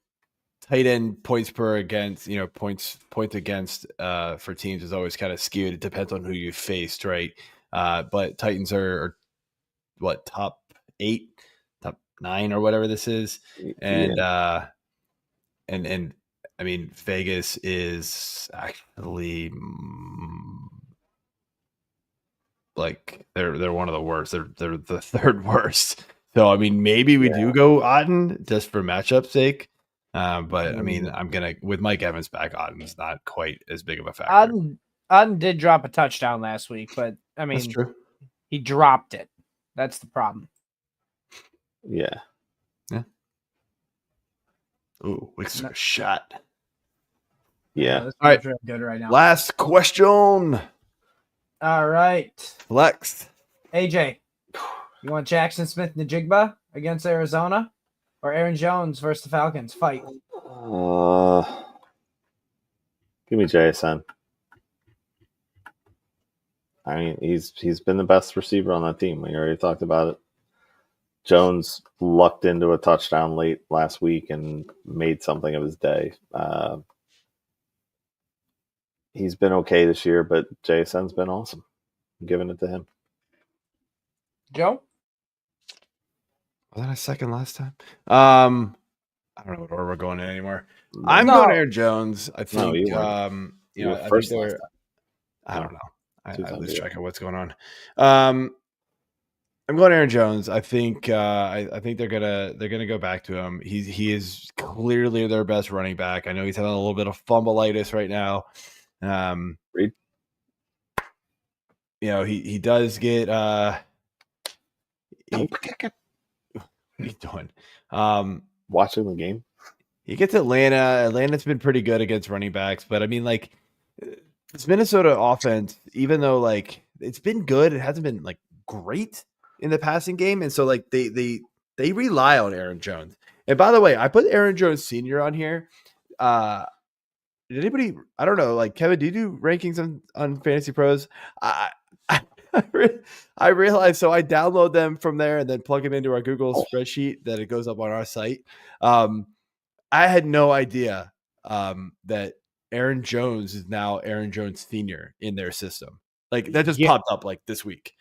tight end points per against, points against for teams is always kind of skewed. It depends on who you faced, right? But Titans are what, top 8, top 9 or whatever this is. And and I mean, Vegas is actually like they're one of the worst. They're the third worst. So I mean, maybe we do go Otton just for matchup sake. But I mean, I'm gonna with Mike Evans back, Otton's not quite as big of a factor. Otton did drop a touchdown last week, but I mean, That's true. He dropped it. That's the problem. Yeah. Ooh, we took a shot. Yeah. This All right. really good right now. Last question. All right. Flex. AJ, you want Jaxon Smith-Njigba against Arizona or Aaron Jones versus the Falcons? Fight. Give me JSN. I mean, he's been the best receiver on that team. We already talked about it. Jones lucked into a touchdown late last week and made something of his day. He's been okay this year, but JSN's been awesome. I'm giving it to him. Joe? Was that a second last time? I don't know what order we're going in anymore. I'm going Aaron Jones. I think. No, you weren't. You were first last time. I don't know. I lose track of what's going on. I'm going Aaron Jones. I think I think they're gonna go back to him. He is clearly their best running back. I know he's having a little bit of fumbleitis right now. He does get what are you doing? Watching the game. He gets Atlanta. Atlanta's been pretty good against running backs, but I mean, like, this Minnesota offense, even though like it's been good, it hasn't been like great in the passing game, and so like they rely on Aaron Jones. And by the way, I put Aaron Jones Sr. on here. Did anybody? I don't know. Like Kevin, do you do rankings on Fantasy Pros? I realized, so I download them from there and then plug them into our Google spreadsheet that it goes up on our site. I had no idea that Aaron Jones is now Aaron Jones Sr. in their system. Like that just popped up like this week.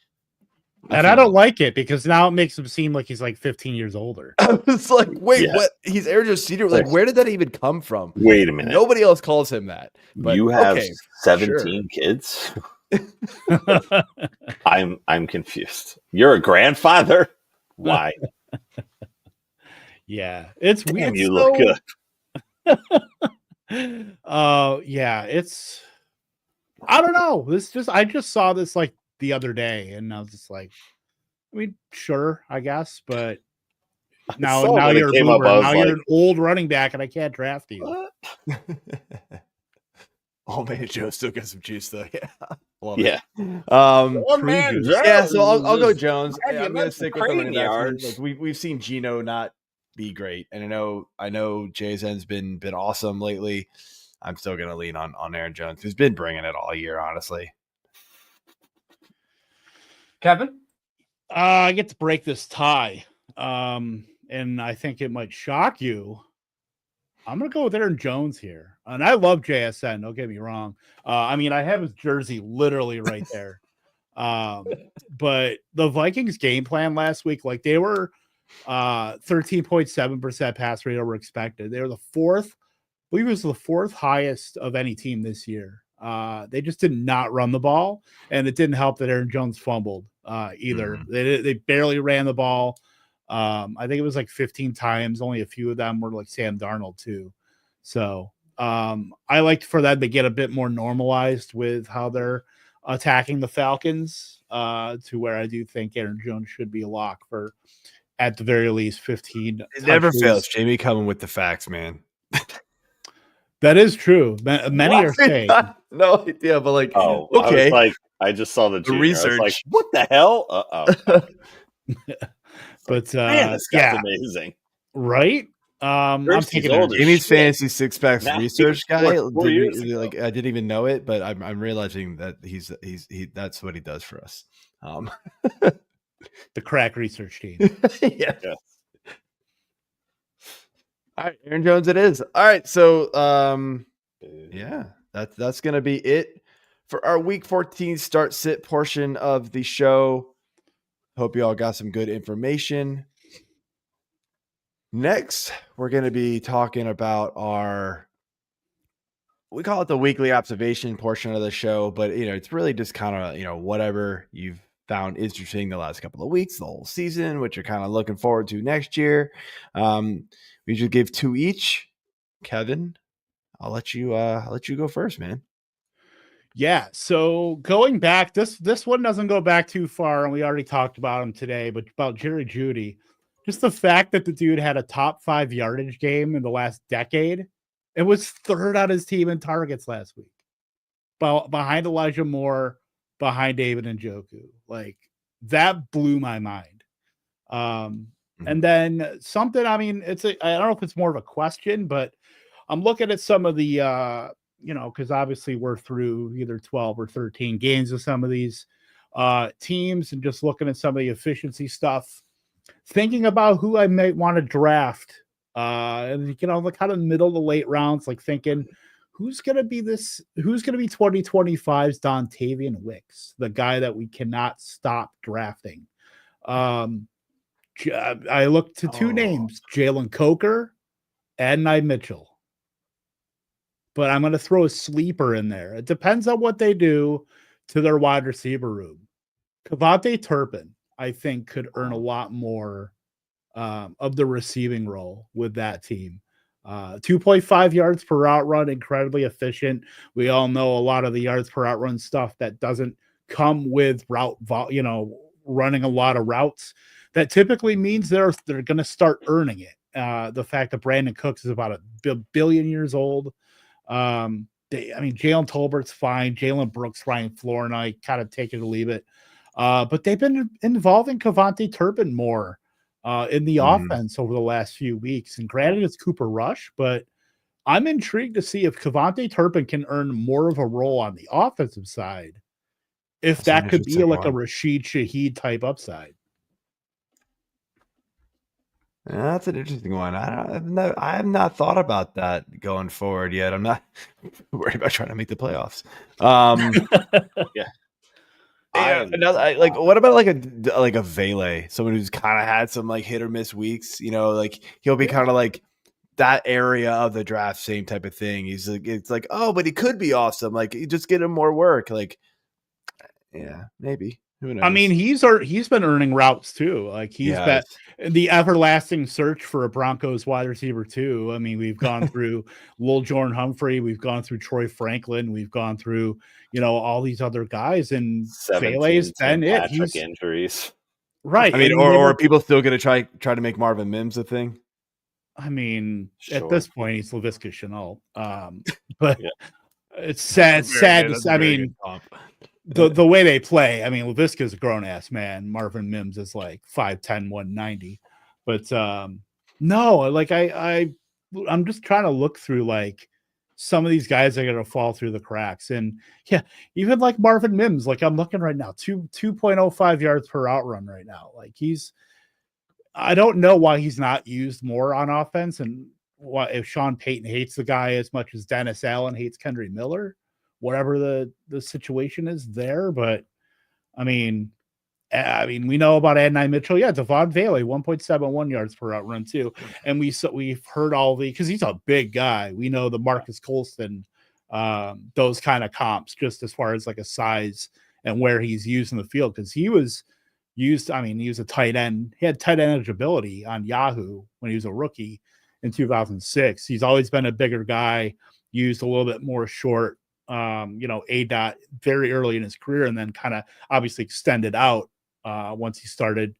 And I don't like it because now it makes him seem like he's like 15 years older. I was like, wait, what? He's Aaron Jones Sr.? Like, where did that even come from? Wait a minute. Nobody else calls him that. But, you have 17 kids? I'm confused. You're a grandfather? Why? Yeah, it's weird. You look good. Yeah, it's. I don't know. I just saw this like the other day, and I was just like, I mean, sure, I guess, but now you're a boomer. Now you're an old running back, and I can't draft you. Oh man, Joe still got some juice though. Yeah, love it. Yeah, so I'll go Jones. I'm gonna stick with the running back. Like we've seen Geno not be great, and I know JSN's been awesome lately. I'm still gonna lean on Aaron Jones, who's been bringing it all year, honestly. Kevin? I get to break this tie, and I think it might shock you. I'm going to go with Aaron Jones here. And I love JSN, don't get me wrong. I mean, I have his jersey literally right there. But the Vikings game plan last week, like they were 13.7% pass rate over expected. They were the fourth, I believe it was the fourth highest of any team this year. They just did not run the ball, and it didn't help that Aaron Jones fumbled either. They barely ran the ball. I think it was like 15 times. Only a few of them were like Sam Darnold too. So I like for them to get a bit more normalized with how they're attacking the Falcons to where I do think Aaron Jones should be a lock for at the very least 15. It never fails. Jamie coming with the facts, man. That is true. Many are saying. No idea, but like, okay. I just saw the research. I was like, what the hell? But man, this guy's amazing, right? I'm taking Jamie's fantasy six packs research guy. Like I didn't even know it, but I'm realizing that he's that's what he does for us. The crack research team. Yeah. All right, Aaron Jones it is. All right, so yeah, that's gonna be it for our week 14 start sit portion of the show. Hope you all got some good information. Next, we're going to be talking about we call it the weekly observation portion of the show, but it's really just kind of, whatever you've found interesting the last couple of weeks, the whole season, what you're kind of looking forward to next year. We should give 2 each. Kevin, I'll let you go first, man. Yeah. So going back, this one doesn't go back too far, and we already talked about him today, but about Jeudy. Just the fact that the dude had a top 5 yardage game in the last decade. It was third on his team in targets last week. Behind Elijah Moore, behind David Njoku. Like, that blew my mind. And then something, I don't know if it's more of a question, but I'm looking at some of the because obviously we're through either 12 or 13 games with some of these teams, and just looking at some of the efficiency stuff, thinking about who I might want to draft, and the kind of middle to late rounds, like thinking who's going to be 2025's Dontavian Wicks, the guy that we cannot stop drafting. I looked to 2 names, Jalen Coker and Nye Mitchell. But I'm going to throw a sleeper in there. It depends on what they do to their wide receiver room. Kavontae Turpin, I think, could earn a lot more of the receiving role with that team. 2.5 yards per route run, incredibly efficient. We all know a lot of the yards per route run stuff that doesn't come with running a lot of routes. That typically means they're going to start earning it. The fact that Brandon Cooks is about a billion years old. Jalen Tolbert's fine. Jalen Brooks, Ryan Flournoy, kind of take it or leave it. But they've been involving Kavontae Turpin more in the offense over the last few weeks. And granted, it's Cooper Rush, but I'm intrigued to see if Kavontae Turpin can earn more of a role on the offensive side. If that could be like a Rashid Shaheed type upside. That's an interesting one. I have not thought about that going forward yet. I'm not worried about trying to make the playoffs. Yeah. What about like a Vele, someone who's kind of had some like hit or miss weeks? He'll be kind of like that area of the draft, same type of thing. He's like, it's like, oh, but he could be awesome. Like, you just get him more work. Like, yeah, maybe. Who knows? He's been earning routes too. Like, he's been the everlasting search for a Broncos wide receiver too. I mean, we've gone through Lil Jordan Humphrey, we've gone through Troy Franklin, we've gone through all these other guys, and Vele's been it. He's injuries, right? Or are people still going to try to make Marvin Mims a thing? At this point, he's Laviska Shenault. But it's sad. The way they play, Laviska's a grown-ass man. Marvin Mims is like 5'10", 190. But no, like I'm just trying to look through like some of these guys are going to fall through the cracks. And yeah, even like Marvin Mims, like I'm looking right now, 2.05 yards per route run right now. Like I don't know why he's not used more on offense, and what if Sean Payton hates the guy as much as Dennis Allen hates Kendry Miller, whatever the situation is there. But we know about Nye Mitchell. Yeah, Devon Vele, 1.71 yards per route run too. And we've heard all because he's a big guy. We know the Marcus Colston, those kind of comps, just as far as like a size and where he's used in the field, because he was used. He was a tight end. He had tight end eligibility on Yahoo when he was a rookie in 2006. He's always been a bigger guy, used a little bit more short, A-dot very early in his career, and then kind of obviously extended out once he started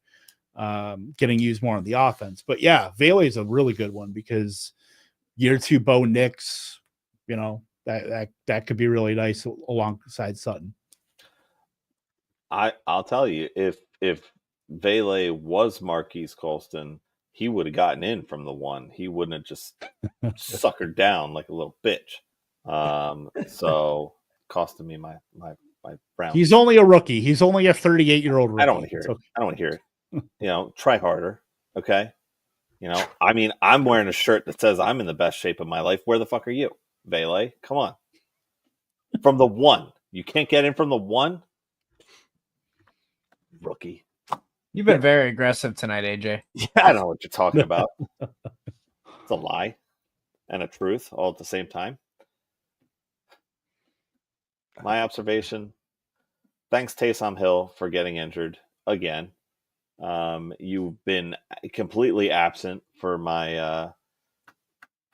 getting used more on the offense. But yeah, Vele is a really good one because year 2 Bo Nix, that could be really nice alongside Sutton. I'll tell you, if Vele was Marquise Colston, he would have gotten in from the 1. He wouldn't have just suckered down like a little bitch. So costing me my round. He's only a rookie. He's only a 38-year-old rookie. I don't want to hear it. Okay. I don't want to hear it. Try harder. Okay. I'm wearing a shirt that says I'm in the best shape of my life. Where the fuck are you, Vele? Come on. From the 1. You can't get in from the 1? Rookie. You've been very aggressive tonight, AJ. I know what you're talking about. It's a lie and a truth all at the same time. My observation, thanks Taysom Hill for getting injured again. You've been completely absent for my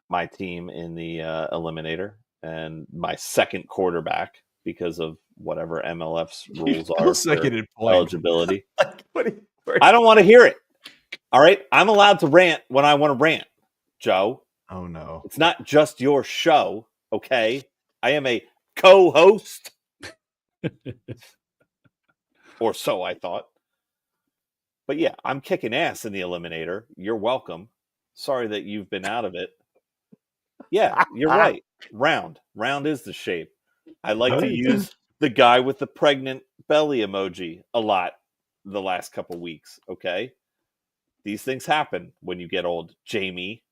my team in the eliminator and my second quarterback because of whatever MLF's rules are for eligibility. I don't want to hear it. All right? I'm allowed to rant when I want to rant, Joe. Oh, no. It's not just your show, okay? I am a co-host. Or so I thought. But yeah, I'm kicking ass in the eliminator. You're welcome. Sorry that you've been out of it. Yeah, you're right. Round is the shape. I like to use the guy with the pregnant belly emoji a lot the last couple weeks, okay? These things happen when you get old, Jamie.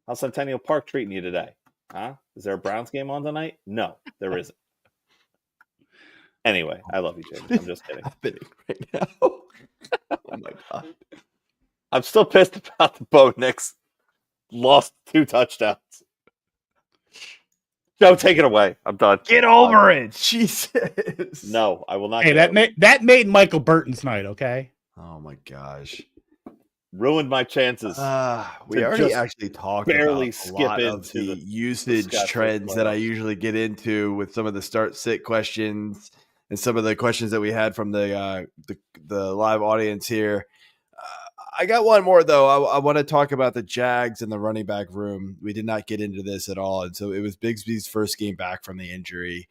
How's Centennial Park treating you today? Huh? Is there a Browns game on tonight? No, there isn't. Anyway, I love you, Jamie. I'm just kidding. Happening right now. Oh my god. I'm still pissed about the Bo Nix lost 2 touchdowns. Joe, take it away. I'm done. Get over it. Jesus. No, I will not. Hey, that made Michael Burton's night, okay? Oh my gosh. Ruined my chances. We already actually talked barely about skip a lot of into the usage trends that I usually get into with some of the start-sit questions and some of the questions that we had from the live audience here. I got one more, though. I want to talk about the Jags and the running back room. We did not get into this at all. And so it was Bigsby's first game back from the injury.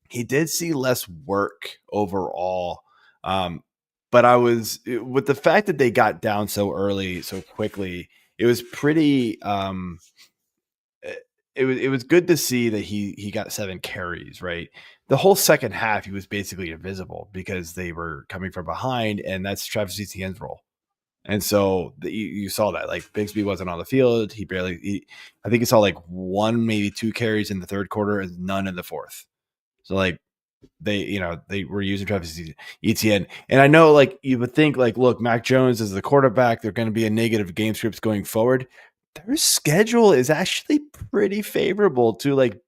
He did see less work overall. But with the fact that they got down so early, so quickly, it was pretty it was good to see that he got 7 carries, right? The whole second half, he was basically invisible because they were coming from behind, and that's Travis Etienne's role. And so you saw that, like, Bigsby wasn't on the field. I think he saw like 1, maybe 2 carries in the third quarter and none in the fourth. So like they were using Travis Etienne. And I know, like, you would think, like, look, Mac Jones is the quarterback. They're going to be a negative game scripts going forward. Their schedule is actually pretty favorable to, like,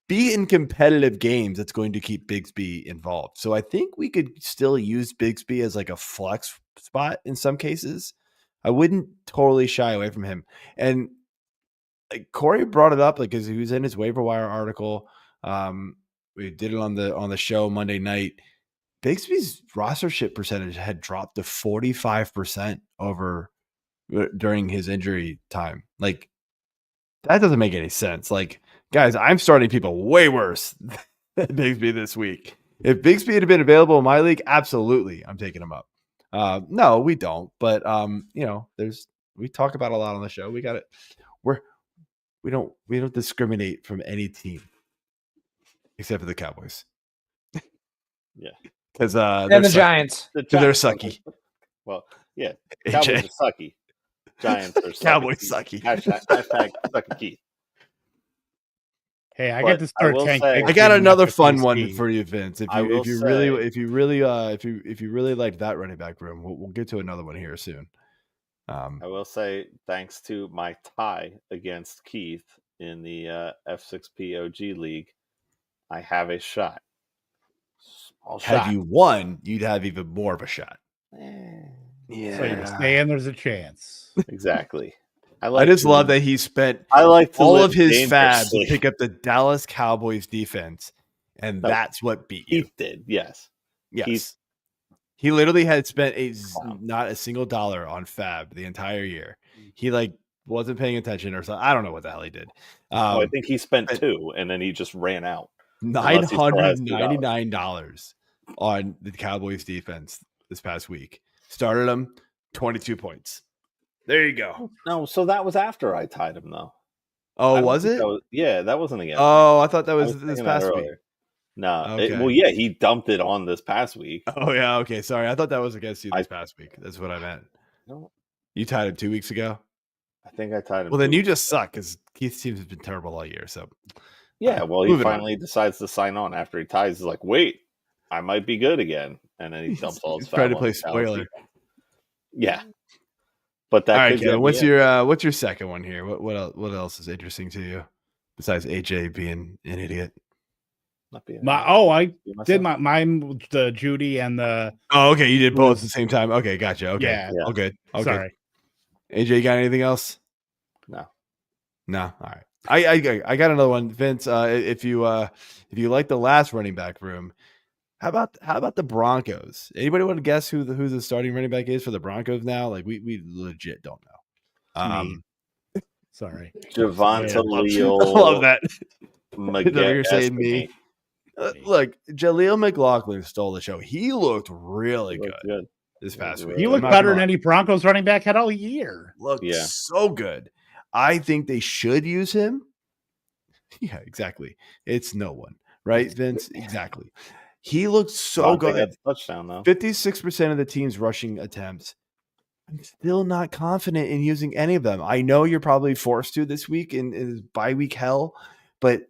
be in competitive games that's going to keep Bigsby involved. So I think we could still use Bigsby as like a flex spot in some cases. I wouldn't totally shy away from him. And like Corey brought it up, like, because he was in his waiver wire article. We did it on the show Monday night. Bigsby's rostership percentage had dropped to 45% during his injury time. Like, that doesn't make any sense. Like, guys, I'm starting people way worse than Bigsby this week. If Bigsby had been available in my league, absolutely, I'm taking him up. No, we don't. But we talk about a lot on the show. We got it. We don't discriminate from any team except for the Cowboys. Yeah, because and the Giants. They're sucky. Well, yeah, Cowboys are sucky. Giants are sucky. Cowboys sucky. Hashtag sucky Keith. Hey, I get to start tanking. I got another fun one for you, Vince. If you really like that running back room, we'll get to another one here soon. I will say, thanks to my tie against Keith in the F6P OG League, I have a shot. Had you won, you'd have even more of a shot. Yeah. So you're saying there's a chance. Exactly. I just love that he spent all of his fab to pick up the Dallas Cowboys defense, and that's what beat you. He did, yes. He literally had spent not a single dollar on fab the entire year. He wasn't paying attention or something. I don't know what the hell he did. I think he spent 2, and then he just ran out. $999 on the Cowboys defense this past week. Started him 22 points. There you go. No, so that was after I tied him, though. Oh, was it? That wasn't against him. I thought that was this past week. No. Okay. He dumped it on this past week. Oh, yeah. Okay. Sorry. I thought that was against you this past week. That's what I meant. No. You tied him 2 weeks ago? I think I tied him. Well, then you just suck because Keith's team has been terrible all year. So, yeah. Well, he finally decides to sign on after he ties. He's like, wait, I might be good again, and then he dumps all his trying to foul play on spoiler. Yeah, but that. All right, could Kevin, get what's your second one here? What else is interesting to you besides AJ being an idiot? I did mine the Jeudy and the. Oh, okay, you did both at the same time. Okay, gotcha. Okay, yeah. all good. Okay. Sorry, AJ, you got anything else? No. All right. I got another one, Vince. If you like the last running back room, how about the Broncos? Anybody want to guess who the starting running back is for the Broncos now? Like we legit don't know. Sorry, Javonte Leal. I love that. You're saying me. Look, Jaleel McLaughlin stole the show. He looked really good this past week. He looked better than any Broncos running back had all year. Looked so good. I think they should use him. Yeah, exactly. It's no one, right, Vince? Exactly. He looked so good. Touchdown though. 56% of the team's rushing attempts. I'm still not confident in using any of them. I know you're probably forced to this week in bye week hell, but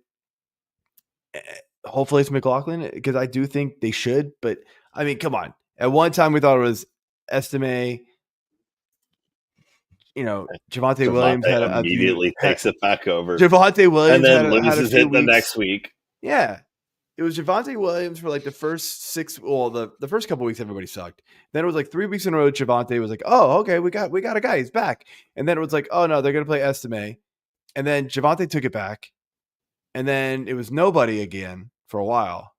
hopefully it's McLaughlin because I do think they should. But I mean, come on. At one time we thought it was Estime. Javonte Williams immediately takes it back over. Javonte Williams and then loses it the next week. Yeah. It was Javonte Williams for like the first the first couple weeks everybody sucked. Then it was like 3 weeks in a row. Javonte was like, oh, okay, we got a guy, he's back. And then it was like, oh no, they're gonna play Estime. And then Javonte took it back. And then it was nobody again for a while.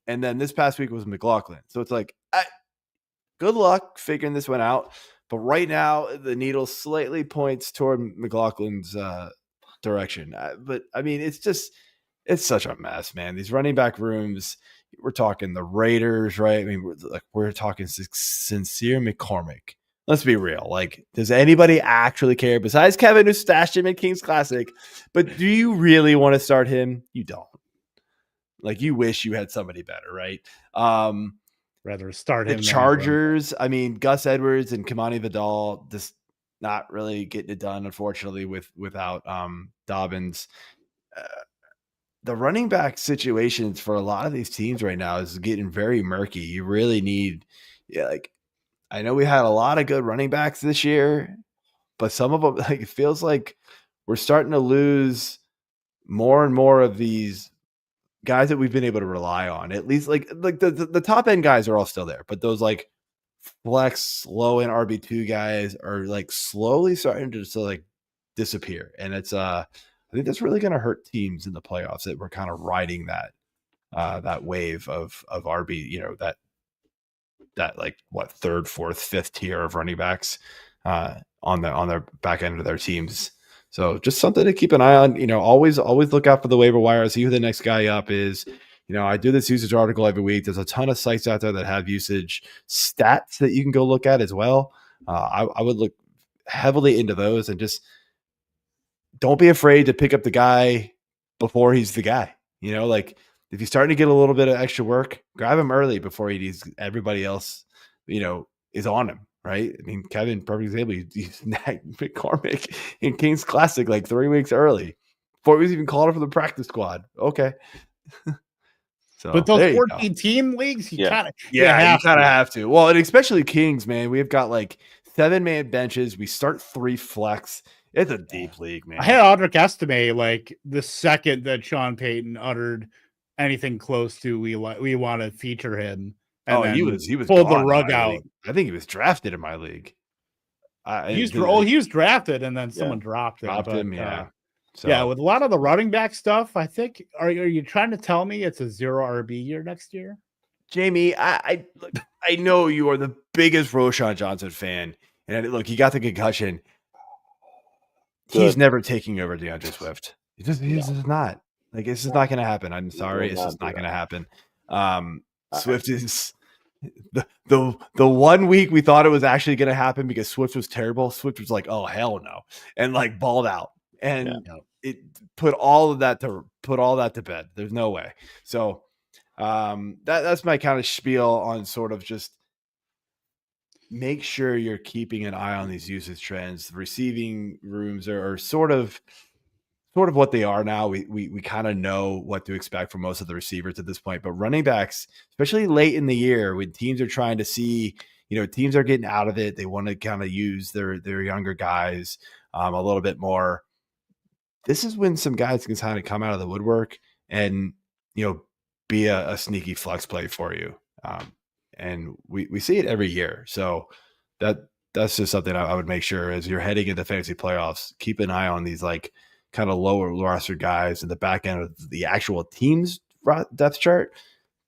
And then this past week was McLaughlin. So it's like, good luck figuring this one out. But right now, the needle slightly points toward McLaughlin's direction. But I mean, it's such a mess, man. These running back rooms, we're talking the Raiders, right? I mean, we're talking Sincere McCormick. Let's be real. Like, does anybody actually care besides Kevin, who stashed him in King's Classic? But do you really want to start him? You don't. Like, you wish you had somebody better, right? Rather start him. The Chargers, I mean, Gus Edwards and Kamani Vidal just not really getting it done, unfortunately, without Dobbins. The running back situations for a lot of these teams right now is getting very murky. You really need, I know we had a lot of good running backs this year, but some of them, like, it feels like we're starting to lose more and more of these guys that we've been able to rely on. At least like the top end guys are all still there, but those like flex low end RB2 guys are like slowly starting to like disappear. And it's I think that's really going to hurt teams in the playoffs that we're kind of riding that wave of RB, that like what third, fourth, fifth tier of running backs on their back end of their teams. So just something to keep an eye on. Always look out for the waiver wire. See who the next guy up is. I do this usage article every week. There's a ton of sites out there that have usage stats that you can go look at as well. I would look heavily into those and just don't be afraid to pick up the guy before he's the guy. Like if he's starting to get a little bit of extra work, grab him early before everybody else, is on him. Right? I mean, Kevin, perfect example. He snagged McCormick in King's Classic like 3 weeks early before he was even called up for the practice squad. Okay. So, but those 14 team leagues, you kind of have to. Well, and especially Kings, man. We've got like 7-man benches. We start 3 flex. It's a deep league, man. I had Audric Estime like the second that Sean Payton uttered anything close to we want to feature him. And he was pulled the rug out. League. I think he was drafted in my league. He was drafted, and then someone dropped him. Yeah. With a lot of the running back stuff, I think. Are you trying to tell me it's a 0 RB year next year, Jamie? I know you are the biggest Roschon Johnson fan, and look, he got the concussion. Good. He's never taking over DeAndre Swift. He's just not. Like, this is not going to happen. I'm sorry, it's just not going to happen. Swift is the 1 week we thought it was actually going to happen because Swift was terrible. Swift was like, oh hell no, and like balled out, and it put all that to bed. There's no way. So that's my kind of spiel on sort of just make sure you're keeping an eye on these usage trends. The receiving rooms are sort of sort of what they are now. We kind of know what to expect from most of the receivers at this point, but running backs, especially late in the year when teams are trying to see, teams are getting out of it. They want to kind of use their younger guys a little bit more. This is when some guys can kind of come out of the woodwork and, be a sneaky flex play for you. And we see it every year. So that's just something I would make sure as you're heading into fantasy playoffs, keep an eye on these like kind of lower roster guys in the back end of the actual team's depth chart.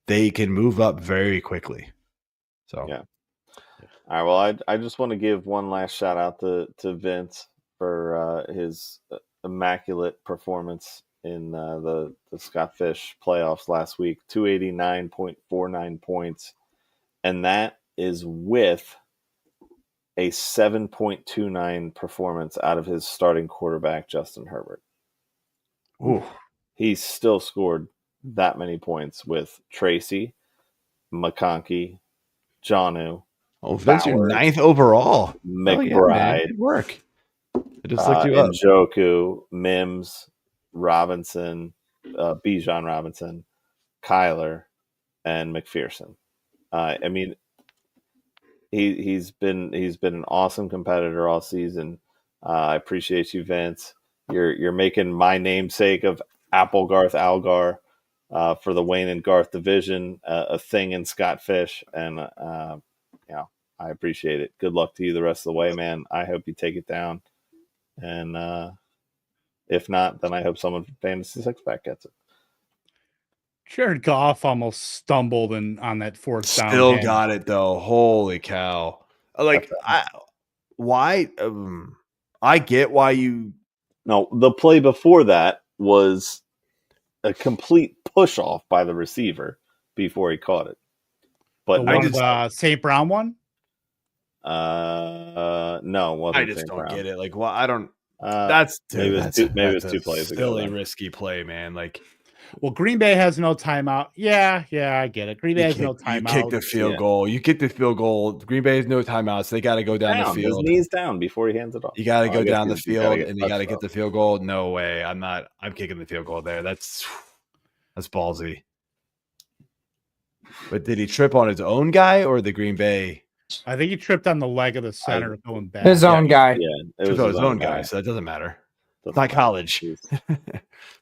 They can move up very quickly. So, yeah. All right. Well, I just want to give one last shout out to Vince for his immaculate performance in the Scott Fish playoffs last week, 289.49 points. And that is with a 7.29 performance out of his starting quarterback, Justin Herbert. Ooh. He still scored that many points with Tracy, McConkey, Jonu. Oh, Vince, you're 9th overall. McBride. Good work. I just looked you up. Njoku, Mims, Robinson, Bijan Robinson, Kyler, and McPherson. I mean, he's been an awesome competitor all season. I appreciate you, Vince. You're making my namesake of Applegarth Algar for the Wayne and Garth division a thing in Scott Fish, and I appreciate it. Good luck to you the rest of the way, man. I hope you take it down, and if not, then I hope someone from Fantasy Six Pack gets it. Jared Goff almost stumbled on that fourth down. Still got it though. Holy cow! Like, why? I get why you. No, the play before that was a complete push off by the receiver before he caught it. But the St. Brown one. No, it wasn't. I just St. don't Brown. get it. Like, well, I don't. That's maybe it was two plays ago. Silly, risky play, man. Like. Well, Green Bay has no timeout. Yeah, I get it. Green Bay has no timeout. You kick the field goal. You kick the field goal. Green Bay has no timeouts. They got to go down the field. His knee's down before he hands it off. You got to go down the field, and you got to get the field goal. No way. I'm kicking the field goal there. That's ballsy. But did he trip on his own guy or the Green Bay? I think he tripped on the leg of the center going back. His own guy. Yeah, it was his own guy, so that doesn't matter. It's not college,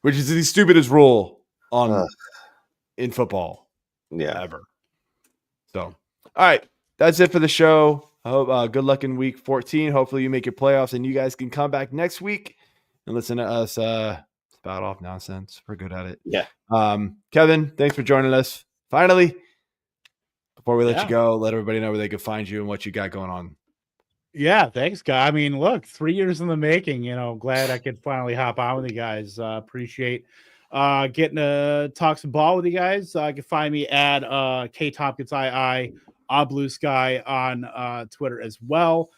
which is the stupidest rule in football, ever. So, all right, that's it for the show. I hope good luck in week 14. Hopefully, you make your playoffs, and you guys can come back next week and listen to us spout off nonsense. We're good at it. Yeah. Kevin, thanks for joining us. Finally, before we let you go, let everybody know where they can find you and what you got going on. Yeah, thanks, guy. I mean, look, 3 years in the making. Glad I could finally hop on with you guys. Appreciate getting to talk some ball with you guys. You can find me at KTompkinsII on Blue Sky on Twitter as well.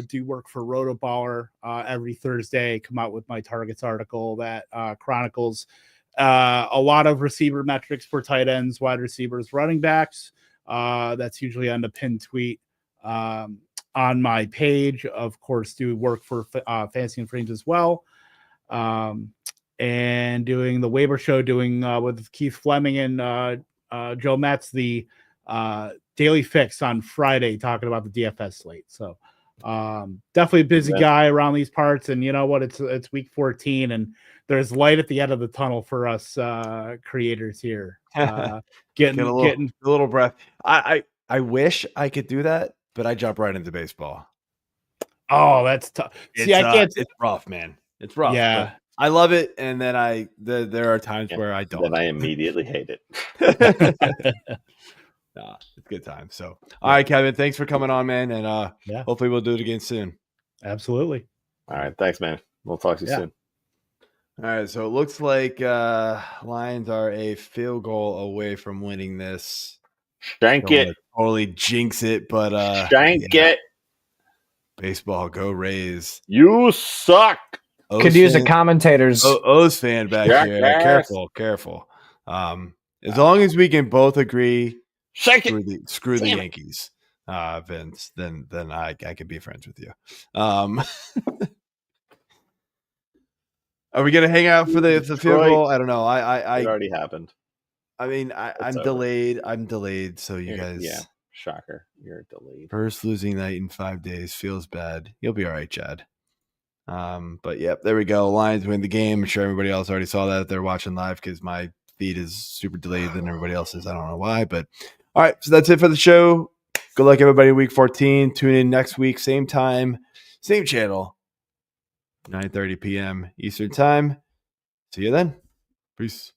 Do work for Rotoballer every Thursday. Come out with my targets article that chronicles a lot of receiver metrics for tight ends, wide receivers, running backs. That's usually on the pinned tweet on my page. Of course, do work for Fantasy and Frames as well. And doing the waiver show, with Keith Fleming and Joe Metz, the Daily Fix on Friday, talking about the DFS slate. So definitely a busy guy around these parts. And you know what? It's week 14, and there's light at the end of the tunnel for us creators here. Getting a little breath. I wish I could do that, but I jump right into baseball. Oh, that's tough. See, I can't. It's rough, man. It's rough. Yeah. I love it, and then there are times where I don't. Then I immediately hate it. Nah, it's a good time. So, all right, Kevin, thanks for coming on, man, and hopefully we'll do it again soon. Absolutely. All right, thanks, man. We'll talk to you soon. All right, so it looks like Lions are a field goal away from winning this. Shank it. Totally jinx it, but shank it. Baseball, go Rays. You suck. Could use a commentator's O's fan back here. Careful. As long as we can both agree, screw the Yankees, Vince. Then I can be friends with you. Are we gonna hang out for the field goal? I don't know. It already happened. I mean, I'm over. delayed. I'm delayed. So you guys, yeah, shocker, you're delayed. First losing night in 5 days feels bad. You'll be all right, Chad. But yep, there we go. Lions win the game. I'm sure everybody else already saw that if they're watching live because my feed is super delayed than everybody else's. I don't know why, but all right. So that's it for the show. Good luck, everybody. Week 14. Tune in next week, same time, same channel, 9:30 p.m. Eastern time. See you then. Peace.